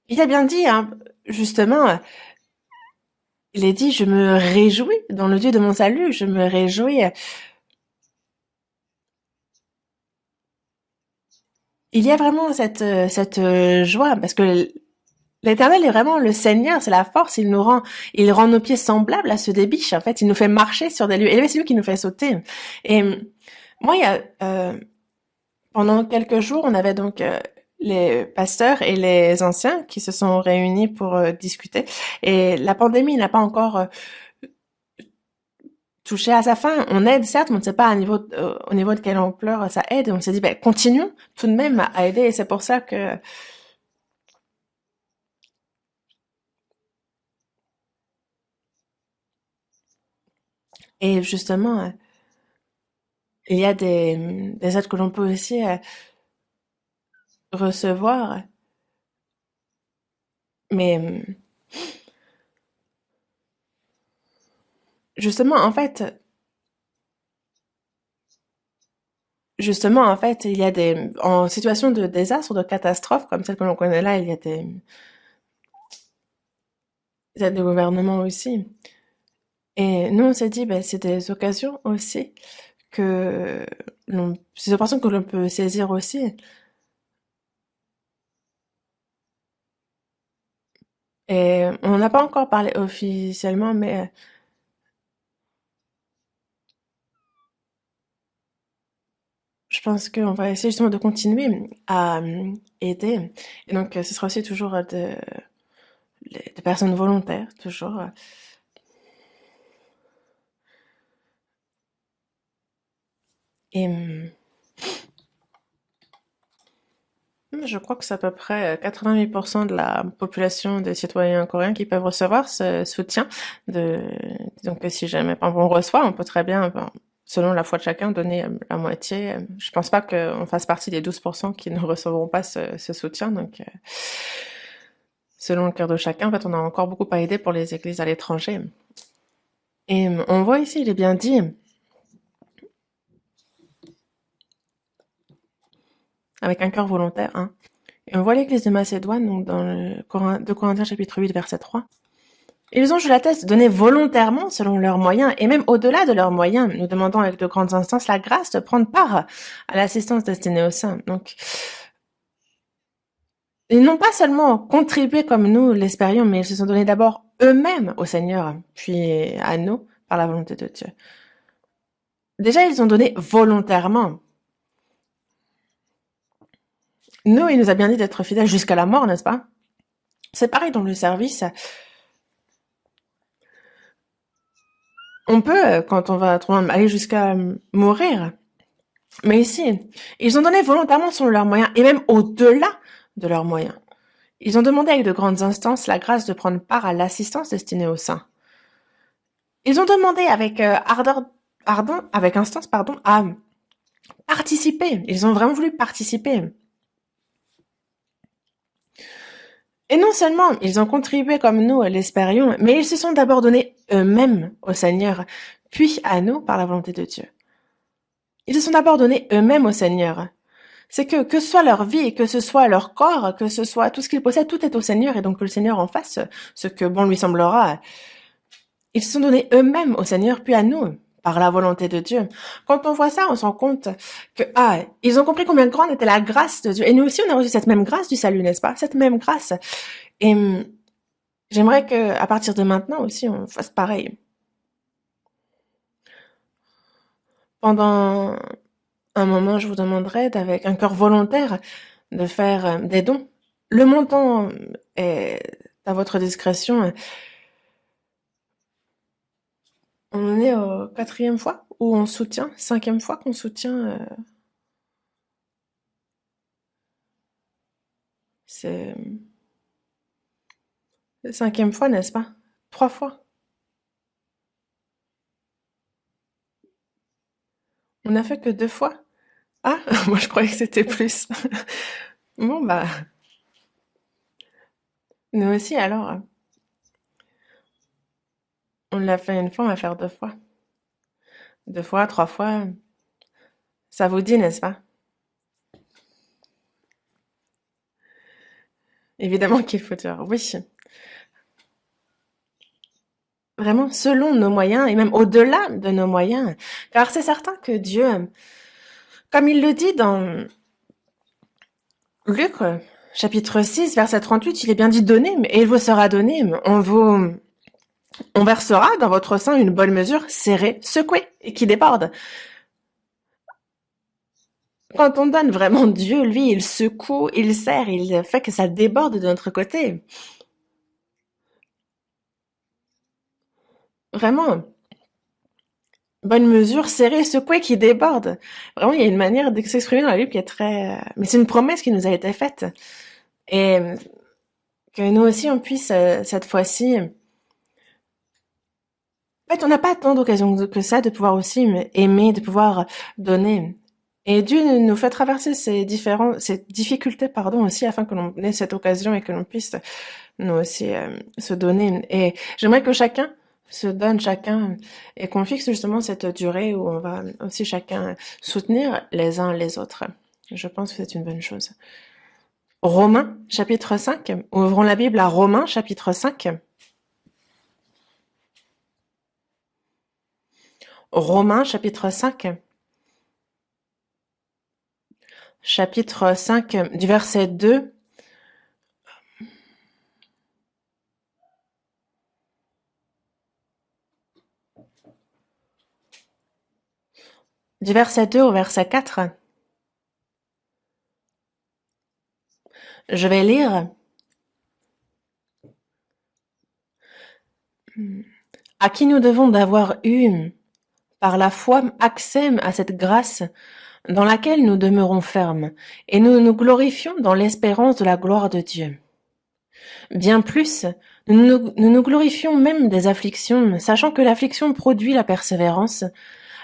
Speaker 1: Il a bien dit, hein, justement, il a dit, je me réjouis dans le Dieu de mon salut, je me réjouis. Il y a vraiment cette joie, parce que l'Éternel est vraiment le Seigneur, c'est la force, il rend nos pieds semblables à ceux des biches, en fait, il nous fait marcher sur des lieux élevés, c'est lui qui nous fait sauter. Et moi, pendant quelques jours, on avait donc les pasteurs et les anciens qui se sont réunis pour discuter. Et la pandémie n'a pas encore touché à sa fin. On aide, certes, mais on ne sait pas au niveau de quelle ampleur ça aide. Et on s'est dit, ben, continuons tout de même à aider. Et c'est pour ça que et justement, il y a des aides que l'on peut aussi recevoir. Mais justement, en fait, il y a en situation de désastre ou de catastrophe comme celle que l'on connaît là, il y a des aides de gouvernement aussi. Et nous, on s'est dit, ben, c'est des occasions aussi c'est des occasions que l'on peut saisir aussi. Et on n'a pas encore parlé officiellement, mais je pense qu'on va essayer justement de continuer à aider. Et donc, ce sera aussi toujours de personnes volontaires, toujours. Et je crois que c'est à peu près 88% de la population des citoyens coréens qui peuvent recevoir ce soutien. Donc, si jamais on reçoit, on peut très bien, selon la foi de chacun, donner la moitié. Je pense pas qu'on fasse partie des 12% qui ne recevront pas ce soutien. Donc, selon le cœur de chacun, en fait, on a encore beaucoup à aider pour les églises à l'étranger. Et on voit ici, il est bien dit, avec un cœur volontaire, hein. Et on voit l'église de Macédoine, donc dans le 2 Corinthiens chapitre 8, verset 3. Ils ont, je l'atteste, donné volontairement selon leurs moyens, et même au-delà de leurs moyens, nous demandons avec de grandes instances la grâce de prendre part à l'assistance destinée aux saints. Donc, ils n'ont pas seulement contribué comme nous l'espérions, mais ils se sont donnés d'abord eux-mêmes au Seigneur, puis à nous, par la volonté de Dieu. Déjà, ils ont donné volontairement. Nous, il nous a bien dit d'être fidèles jusqu'à la mort, n'est-ce pas? C'est pareil dans le service. On peut, quand on va aller jusqu'à mourir. Mais ici, ils ont donné volontairement selon leurs moyens, et même au-delà de leurs moyens. Ils ont demandé avec de grandes instances la grâce de prendre part à l'assistance destinée aux saints. Ils ont demandé avec avec instance, à participer. Ils ont vraiment voulu participer. Et non seulement ils ont contribué comme nous l'espérions, mais ils se sont d'abord donnés eux-mêmes au Seigneur, puis à nous par la volonté de Dieu. Ils se sont d'abord donnés eux-mêmes au Seigneur. C'est que ce soit leur vie, que ce soit leur corps, que ce soit tout ce qu'ils possèdent, tout est au Seigneur, et donc que le Seigneur en fasse ce que bon lui semblera. Ils se sont donnés eux-mêmes au Seigneur, puis à nous, par la volonté de Dieu. Quand on voit ça, on se rend compte que, ils ont compris combien grande était la grâce de Dieu. Et nous aussi, on a reçu cette même grâce du salut, n'est-ce pas? Cette même grâce. Et j'aimerais que, à partir de maintenant aussi, on fasse pareil. Pendant un moment, je vous demanderai, avec un cœur volontaire, de faire des dons. Le montant est à votre discrétion. On en est au 4e fois où on soutient, 5e fois qu'on soutient. C'est 5e fois, n'est-ce pas? 3 fois. On n'a fait que 2 fois. Ah, moi je croyais que c'était plus. Bon bah, nous aussi alors. On l'a fait une fois, on va faire 2 fois. 2 fois, 3 fois. Ça vous dit, n'est-ce pas? Évidemment qu'il faut dire oui. Vraiment selon nos moyens et même au-delà de nos moyens. Car c'est certain que Dieu, comme il le dit dans Luc, chapitre 6, verset 38, il est bien dit donner, et il vous sera donné. On versera dans votre sein une bonne mesure serrée, secouée et qui déborde. Quand on donne vraiment Dieu, lui, il secoue, il serre, il fait que ça déborde de notre côté. Vraiment. Bonne mesure, serrée, secouée, qui déborde. Vraiment, il y a une manière de s'exprimer dans la Bible qui est très... Mais c'est une promesse qui nous a été faite. Et que nous aussi, on puisse, cette fois-ci... En fait, on n'a pas tant d'occasions que ça de pouvoir aussi aimer, de pouvoir donner. Et Dieu nous fait traverser ces difficultés, aussi, afin que l'on ait cette occasion et que l'on puisse nous aussi se donner. Et j'aimerais que chacun se donne, chacun, et qu'on fixe justement cette durée où on va aussi chacun soutenir les uns les autres. Je pense que c'est une bonne chose. Romains, chapitre 5. Ouvrons la Bible à Romains, chapitre 5. Romains, chapitre 5. Chapitre 5, du verset 2. Du verset 2 au verset 4. Je vais lire. À qui nous devons d'avoir eu, par la foi, accès à cette grâce dans laquelle nous demeurons fermes, et nous nous glorifions dans l'espérance de la gloire de Dieu. Bien plus, nous glorifions même des afflictions, sachant que l'affliction produit la persévérance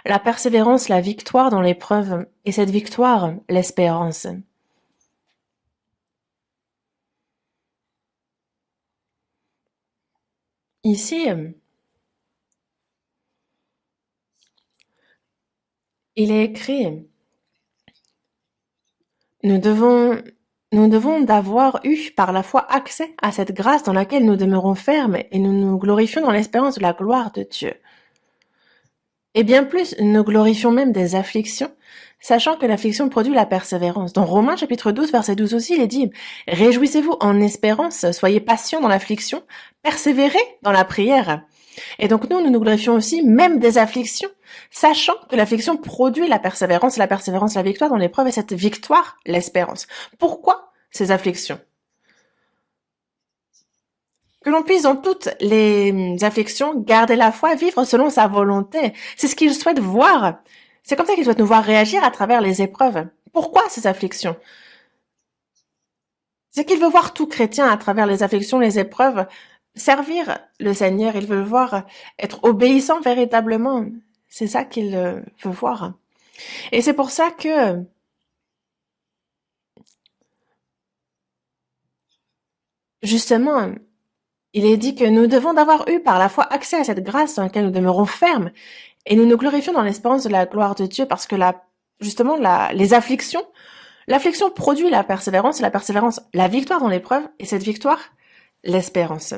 Speaker 1: la victoire dans l'épreuve, et cette victoire, l'espérance. Ici, il est écrit, nous devons d'avoir eu par la foi accès à cette grâce dans laquelle nous demeurons fermes et nous nous glorifions dans l'espérance de la gloire de Dieu. Et bien plus, nous glorifions même des afflictions, sachant que l'affliction produit la persévérance. Dans Romains chapitre 12, verset 12 aussi, il est dit « Réjouissez-vous en espérance, soyez patients dans l'affliction, persévérez dans la prière. » Et donc nous nous glorifions aussi même des afflictions, sachant que l'affliction produit la persévérance la victoire dans l'épreuve, et cette victoire, l'espérance. Pourquoi ces afflictions? Que l'on puisse dans toutes les afflictions garder la foi, vivre selon sa volonté. C'est ce qu'il souhaite voir. C'est comme ça qu'il souhaite nous voir réagir à travers les épreuves. Pourquoi ces afflictions? C'est qu'il veut voir tout chrétien à travers les afflictions, les épreuves, servir le Seigneur. Il veut voir être obéissant véritablement. C'est ça qu'il veut voir. Et c'est pour ça que justement, il est dit que nous devons d'avoir eu par la foi accès à cette grâce dans laquelle nous demeurons fermes et nous nous glorifions dans l'espérance de la gloire de Dieu parce que les afflictions, l'affliction produit la persévérance et la persévérance, la victoire dans l'épreuve et cette victoire, l'espérance.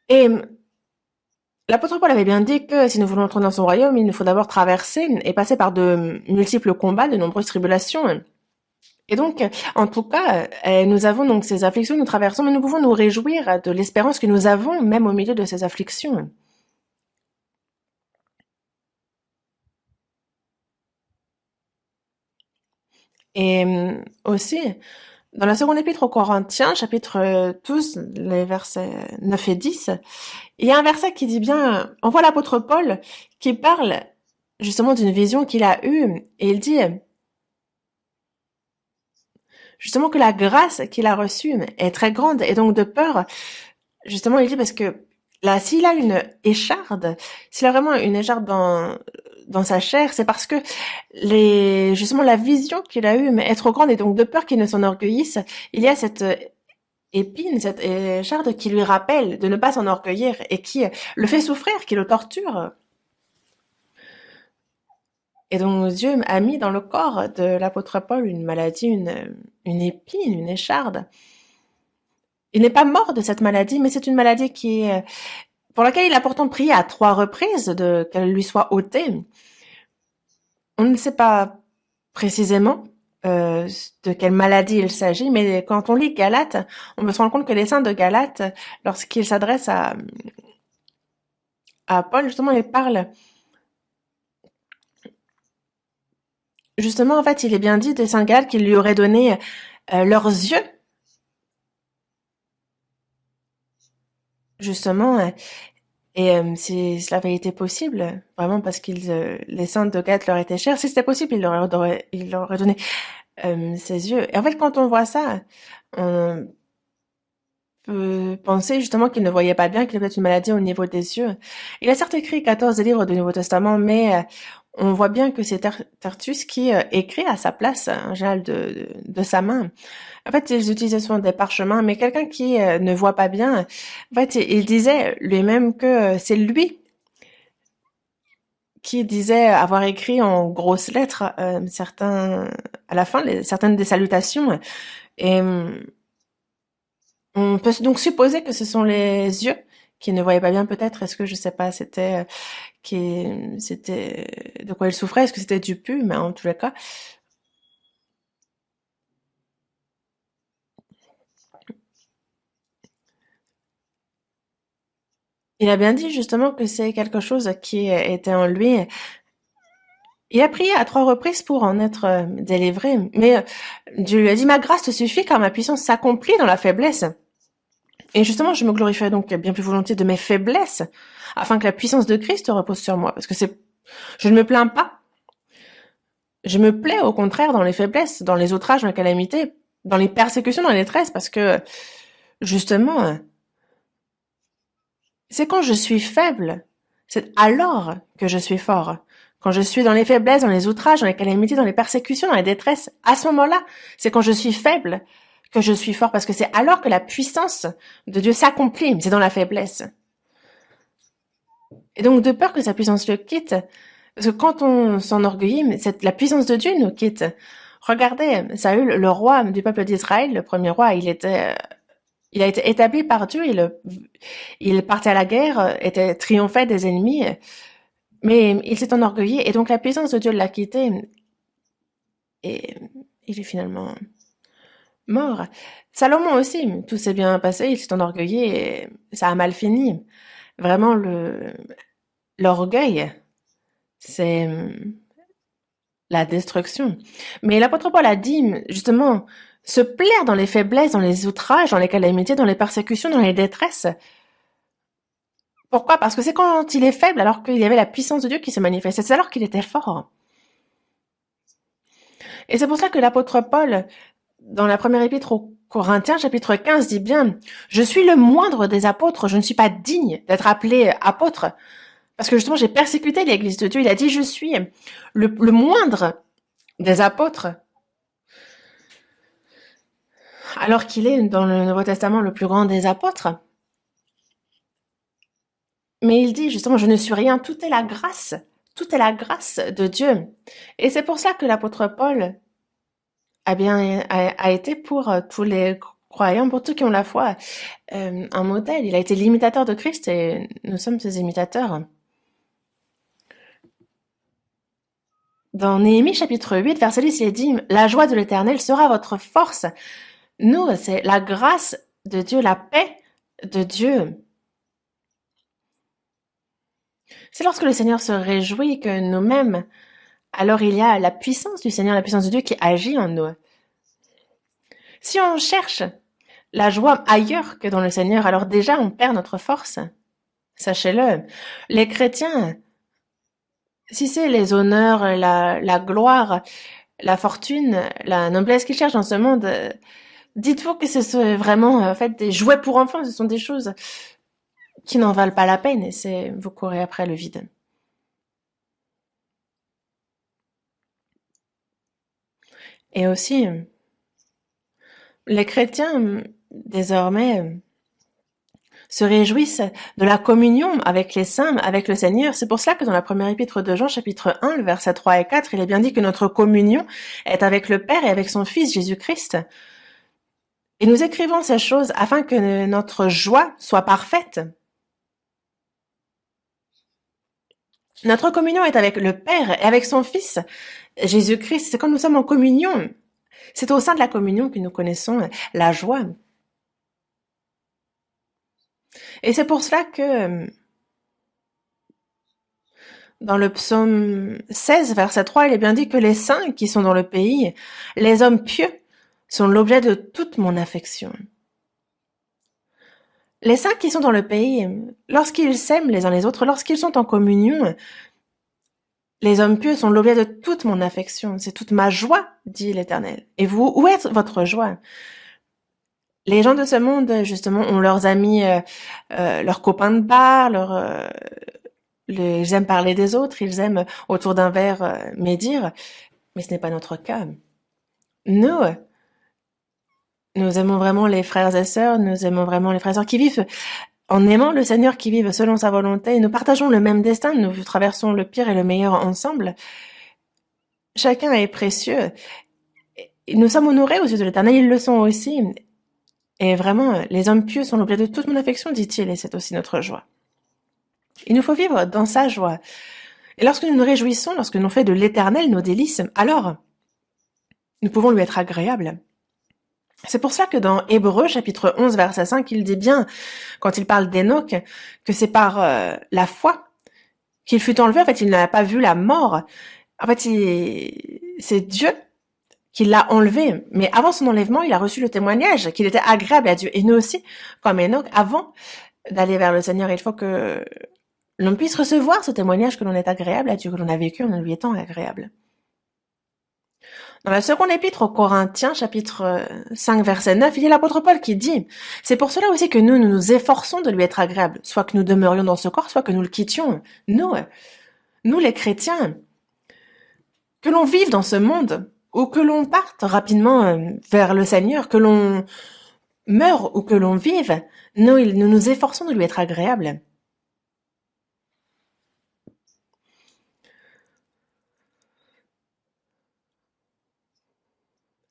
Speaker 1: Et l'apôtre Paul avait bien dit que si nous voulons entrer dans son royaume, il nous faut d'abord traverser et passer par de multiples combats, de nombreuses tribulations. Et donc, en tout cas, nous avons donc ces afflictions, nous traversons, mais nous pouvons nous réjouir de l'espérance que nous avons, même au milieu de ces afflictions. Et aussi, dans la seconde épître aux Corinthiens, chapitre 12, les versets 9 et 10, il y a un verset qui dit bien, on voit l'apôtre Paul qui parle justement d'une vision qu'il a eue, et il dit justement que la grâce qu'il a reçue est très grande, et donc de peur, justement il dit parce que là, s'il a une écharde, s'il a vraiment une écharde dans sa chair, c'est parce que justement la vision qu'il a eue est trop grande, et donc de peur qu'il ne s'enorgueillisse, il y a cette épine, cette écharde qui lui rappelle de ne pas s'enorgueillir et qui le fait souffrir, qui le torture. Et donc Dieu a mis dans le corps de l'apôtre Paul une maladie, une épine, une écharde. Il n'est pas mort de cette maladie, mais c'est une maladie pour laquelle il a pourtant prié à 3 reprises qu'elle lui soit ôtée. On ne sait pas précisément de quelle maladie il s'agit, mais quand on lit Galates, on peut se rendre compte que les saints de Galates, lorsqu'ils s'adressent à Paul, justement, ils parlent. Justement, en fait, il est bien dit de saint Galates qu'il lui aurait donné leurs yeux, justement, et si cela avait été possible, vraiment parce les saints de Galates leur étaient chers, si c'était possible, il leur aurait donné ses yeux. Et en fait, quand on voit ça, on peut penser justement qu'il ne voyait pas bien, qu'il avait une maladie au niveau des yeux. Il a certes écrit 14 livres du Nouveau Testament, mais on voit bien que c'est Tertus qui écrit à sa place, en général de sa main. En fait, ils utilisaient souvent des parchemins, mais quelqu'un qui ne voit pas bien, en fait, il disait lui-même que c'est lui qui disait avoir écrit en grosses lettres à la fin, certaines des salutations. Et on peut donc supposer que ce sont les yeux qui ne voyaient pas bien, peut-être. Est-ce que, je sais pas, c'était de quoi il souffrait? Est-ce que c'était du pu? Mais en tous les cas, il a bien dit justement que c'est quelque chose qui était en lui. Il a prié à 3 reprises pour en être délivré, mais Dieu lui a dit, ma grâce te suffit car ma puissance s'accomplit dans la faiblesse. Et justement, je me glorifierai donc bien plus volontiers de mes faiblesses, afin que la puissance de Christ repose sur moi, parce que je ne me plains pas. Je me plais au contraire dans les faiblesses, dans les outrages, dans les calamités, dans les persécutions, dans les détresses, parce que justement, c'est quand je suis faible, c'est alors que je suis fort. Quand je suis dans les faiblesses, dans les outrages, dans les calamités, dans les persécutions, dans les détresses, à ce moment-là, c'est quand je suis faible que je suis fort, parce que c'est alors que la puissance de Dieu s'accomplit, c'est dans la faiblesse. Et donc, de peur que sa puissance le quitte, parce que quand on s'enorgueillit, la puissance de Dieu nous quitte. Regardez, Saül, le roi du peuple d'Israël, le premier roi, il a été établi par Dieu, il partait à la guerre, était triomphait des ennemis, mais il s'est enorgueilli, et donc la puissance de Dieu l'a quitté, et il est finalement mort. Salomon aussi, tout s'est bien passé, il s'est enorgueilli, et ça a mal fini. Vraiment, l'orgueil, c'est la destruction. Mais l'apôtre Paul a dit, justement, se plaire dans les faiblesses, dans les outrages, dans les calamités, dans les persécutions, dans les détresses. Pourquoi? Parce que c'est quand il est faible, alors qu'il y avait la puissance de Dieu qui se manifestait. C'est alors qu'il était fort. Et c'est pour ça que l'apôtre Paul, dans la première épître aux Corinthiens, chapitre 15, dit bien, je suis le moindre des apôtres, je ne suis pas digne d'être appelé apôtre. Parce que justement, j'ai persécuté l'église de Dieu. Il a dit, je suis le moindre des apôtres. Alors qu'il est dans le Nouveau Testament le plus grand des apôtres. Mais il dit justement, je ne suis rien, tout est la grâce de Dieu. Et c'est pour ça que l'apôtre Paul a été pour tous les croyants, pour tous qui ont la foi, un modèle. Il a été l'imitateur de Christ et nous sommes ses imitateurs. Dans Néhémie chapitre 8, verset 10, il est dit, la joie de l'Éternel sera votre force. Nous, c'est la grâce de Dieu, la paix de Dieu. C'est lorsque le Seigneur se réjouit que nous-mêmes, alors il y a la puissance du Seigneur, la puissance de Dieu qui agit en nous. Si on cherche la joie ailleurs que dans le Seigneur, alors déjà on perd notre force. Sachez-le. Les chrétiens, si c'est les honneurs, la gloire, la fortune, la noblesse qu'ils cherchent dans ce monde, dites-vous que ce sont vraiment en fait des jouets pour enfants, ce sont des choses qui n'en valent pas la peine et vous courez après le vide. Et aussi, les chrétiens, désormais, se réjouissent de la communion avec les saints, avec le Seigneur. C'est pour cela que dans la première épître de Jean, chapitre 1, le verset 3 et 4, il est bien dit que notre communion est avec le Père et avec son Fils Jésus-Christ. Et nous écrivons ces choses afin que notre joie soit parfaite. Notre communion est avec le Père et avec son Fils Jésus-Christ. C'est quand nous sommes en communion. C'est au sein de la communion que nous connaissons la joie. Et c'est pour cela que dans le psaume 16, verset 3, il est bien dit que les saints qui sont dans le pays, les hommes pieux, sont l'objet de toute mon affection. Les saints qui sont dans le pays, lorsqu'ils s'aiment les uns les autres, lorsqu'ils sont en communion, les hommes pieux sont l'objet de toute mon affection. C'est toute ma joie, dit l'Éternel. Et vous, où est votre joie? Les gens de ce monde, justement, ont leurs amis, leurs copains de bar, ils aiment parler des autres, ils aiment autour d'un verre médire, mais ce n'est pas notre cas. Nous aimons vraiment les frères et sœurs, nous aimons vraiment les frères et sœurs qui vivent en aimant le Seigneur, qui vivent selon sa volonté. Nous partageons le même destin, nous traversons le pire et le meilleur ensemble. Chacun est précieux. Nous sommes honorés aux yeux de l'Éternel, ils le sont aussi. Et vraiment, les hommes pieux sont l'objet de toute mon affection, dit-il, et c'est aussi notre joie. Il nous faut vivre dans sa joie. Et lorsque nous nous réjouissons, lorsque nous faisons de l'Éternel nos délices, alors nous pouvons lui être agréables. C'est pour ça que dans Hébreux, chapitre 11, verset 5, il dit bien, quand il parle d'Hénoch, que c'est par la foi qu'il fut enlevé. En fait, il n'a pas vu la mort. En fait, c'est Dieu qui l'a enlevé. Mais avant son enlèvement, il a reçu le témoignage qu'il était agréable à Dieu. Et nous aussi, comme Enoch, avant d'aller vers le Seigneur, il faut que l'on puisse recevoir ce témoignage que l'on est agréable à Dieu, que l'on a vécu en lui étant agréable. Dans la seconde épître aux Corinthiens, chapitre 5, verset 9, il y a l'apôtre Paul qui dit « C'est pour cela aussi que nous nous efforçons de lui être agréables, soit que nous demeurions dans ce corps, soit que nous le quittions. Nous les chrétiens, que l'on vive dans ce monde, ou que l'on parte rapidement vers le Seigneur, que l'on meure ou que l'on vive, nous nous efforçons de lui être agréables. »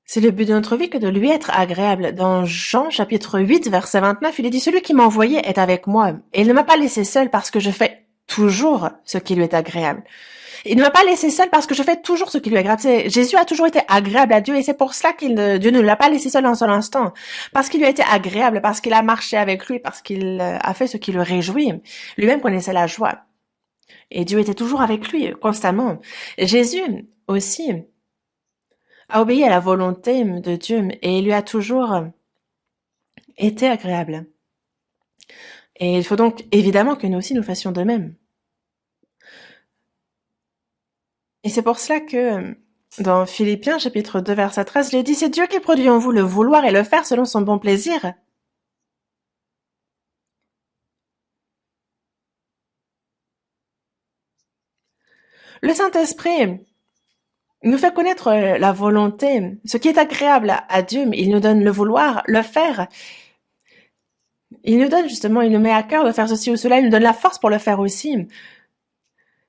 Speaker 1: C'est le but de notre vie que de lui être agréable. Dans Jean chapitre 8, verset 29, il est dit « Celui qui m'a envoyé est avec moi, et il ne m'a pas laissé seul parce que je fais toujours ce qui lui est agréable. » Il ne m'a pas laissé seul parce que je fais toujours ce qui lui est agréable. Jésus a toujours été agréable à Dieu et c'est pour cela Dieu ne l'a pas laissé seul un seul instant. Parce qu'il lui a été agréable, parce qu'il a marché avec lui, parce qu'il a fait ce qui le réjouit. Lui-même connaissait la joie. Et Dieu était toujours avec lui, constamment. Jésus aussi a obéi à la volonté de Dieu et il lui a toujours été agréable. Et il faut donc évidemment que nous aussi nous fassions de même. Et c'est pour cela que dans Philippiens chapitre 2 verset 13, il est dit « C'est Dieu qui produit en vous le vouloir et le faire selon son bon plaisir. » Le Saint-Esprit nous fait connaître la volonté, ce qui est agréable à Dieu, mais il nous donne le vouloir, le faire. Il nous donne justement, il nous met à cœur de faire ceci ou cela, il nous donne la force pour le faire aussi.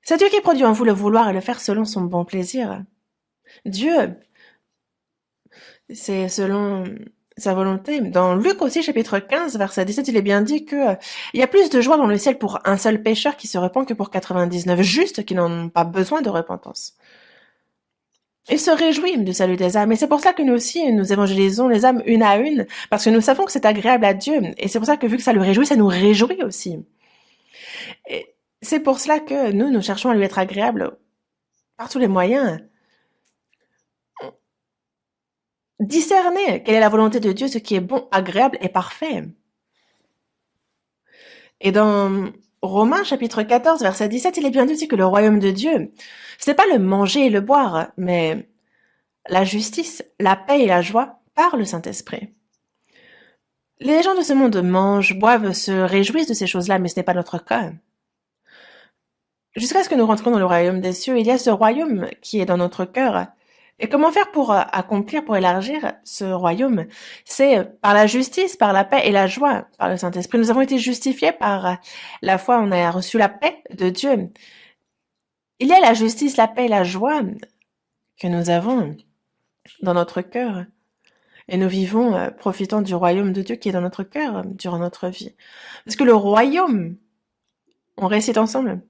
Speaker 1: C'est Dieu qui produit en vous le vouloir et le faire selon son bon plaisir. Dieu, c'est selon sa volonté. Dans Luc aussi, chapitre 15, verset 17, il est bien dit que il y a plus de joie dans le ciel pour un seul pécheur qui se repent que pour 99 justes qui n'en ont pas besoin de repentance. Il se réjouit du salut des âmes. Et c'est pour ça que nous aussi, nous évangélisons les âmes une à une, parce que nous savons que c'est agréable à Dieu. Et c'est pour ça que vu que ça le réjouit, ça nous réjouit aussi. Et c'est pour cela que nous cherchons à lui être agréable par tous les moyens. Discerner quelle est la volonté de Dieu, ce qui est bon, agréable et parfait. Et dans Romains chapitre 14, verset 17, il est bien dit aussi que le royaume de Dieu, ce n'est pas le manger et le boire, mais la justice, la paix et la joie par le Saint-Esprit. Les gens de ce monde mangent, boivent, se réjouissent de ces choses-là, mais ce n'est pas notre cas. Jusqu'à ce que nous rentrions dans le royaume des cieux, il y a ce royaume qui est dans notre cœur. Et comment faire pour accomplir, pour élargir ce royaume? C'est par la justice, par la paix et la joie, par le Saint-Esprit. Nous avons été justifiés par la foi, on a reçu la paix de Dieu. Il y a la justice, la paix et la joie que nous avons dans notre cœur. Et nous vivons profitant du royaume de Dieu qui est dans notre cœur durant notre vie. Parce que le royaume, on récite ensemble.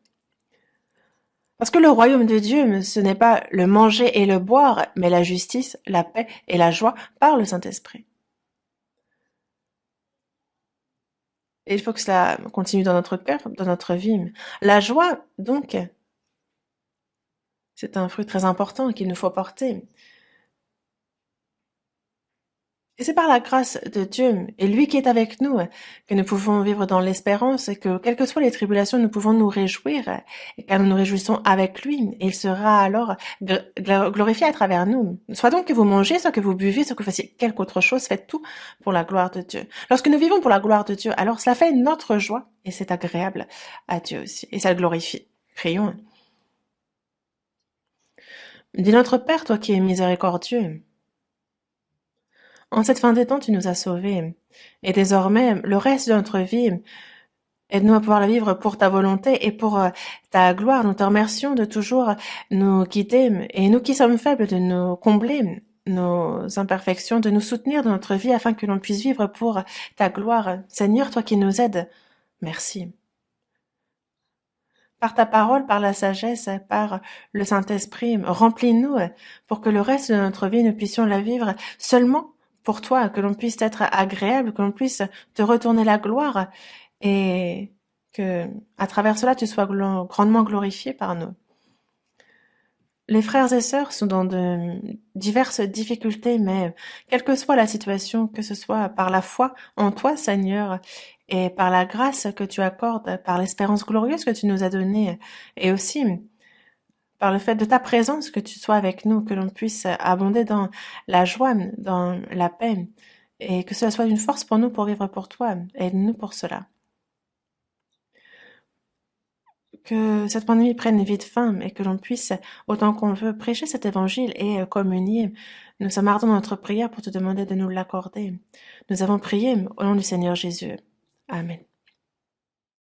Speaker 1: Parce que le royaume de Dieu, ce n'est pas le manger et le boire, mais la justice, la paix et la joie par le Saint-Esprit. Et il faut que cela continue dans notre cœur, dans notre vie. La joie, donc, c'est un fruit très important qu'il nous faut porter. Et c'est par la grâce de Dieu et lui qui est avec nous que nous pouvons vivre dans l'espérance et que, quelles que soient les tribulations, nous pouvons nous réjouir, et car nous nous réjouissons avec lui, et il sera alors glorifié à travers nous. Soit donc que vous mangez, soit que vous buvez, soit que vous fassiez quelque autre chose, faites tout pour la gloire de Dieu. Lorsque nous vivons pour la gloire de Dieu, alors cela fait notre joie, et c'est agréable à Dieu aussi, et ça le glorifie. Prions. Dis notre Père, toi qui es miséricordieux, en cette fin des temps, tu nous as sauvés. Et désormais, le reste de notre vie, aide-nous à pouvoir la vivre pour ta volonté et pour ta gloire. Nous te remercions de toujours nous guider et nous qui sommes faibles, de nous combler nos imperfections, de nous soutenir dans notre vie afin que l'on puisse vivre pour ta gloire. Seigneur, toi qui nous aides, merci. Par ta parole, par la sagesse, par le Saint-Esprit, remplis-nous pour que le reste de notre vie, nous puissions la vivre seulement pour toi, que l'on puisse être agréable, que l'on puisse te retourner la gloire et que, à travers cela, tu sois grandement glorifié par nous. Les frères et sœurs sont dans de diverses difficultés, mais quelle que soit la situation, que ce soit par la foi en toi, Seigneur, et par la grâce que tu accordes, par l'espérance glorieuse que tu nous as donnée, et aussi par le fait de ta présence, que tu sois avec nous, que l'on puisse abonder dans la joie, dans la paix, et que cela soit une force pour nous pour vivre pour toi. Aide-nous pour cela. Que cette pandémie prenne vite fin et que l'on puisse, autant qu'on veut, prêcher cet évangile et communier. Nous sommes ardents dans notre prière pour te demander de nous l'accorder. Nous avons prié au nom du Seigneur Jésus. Amen.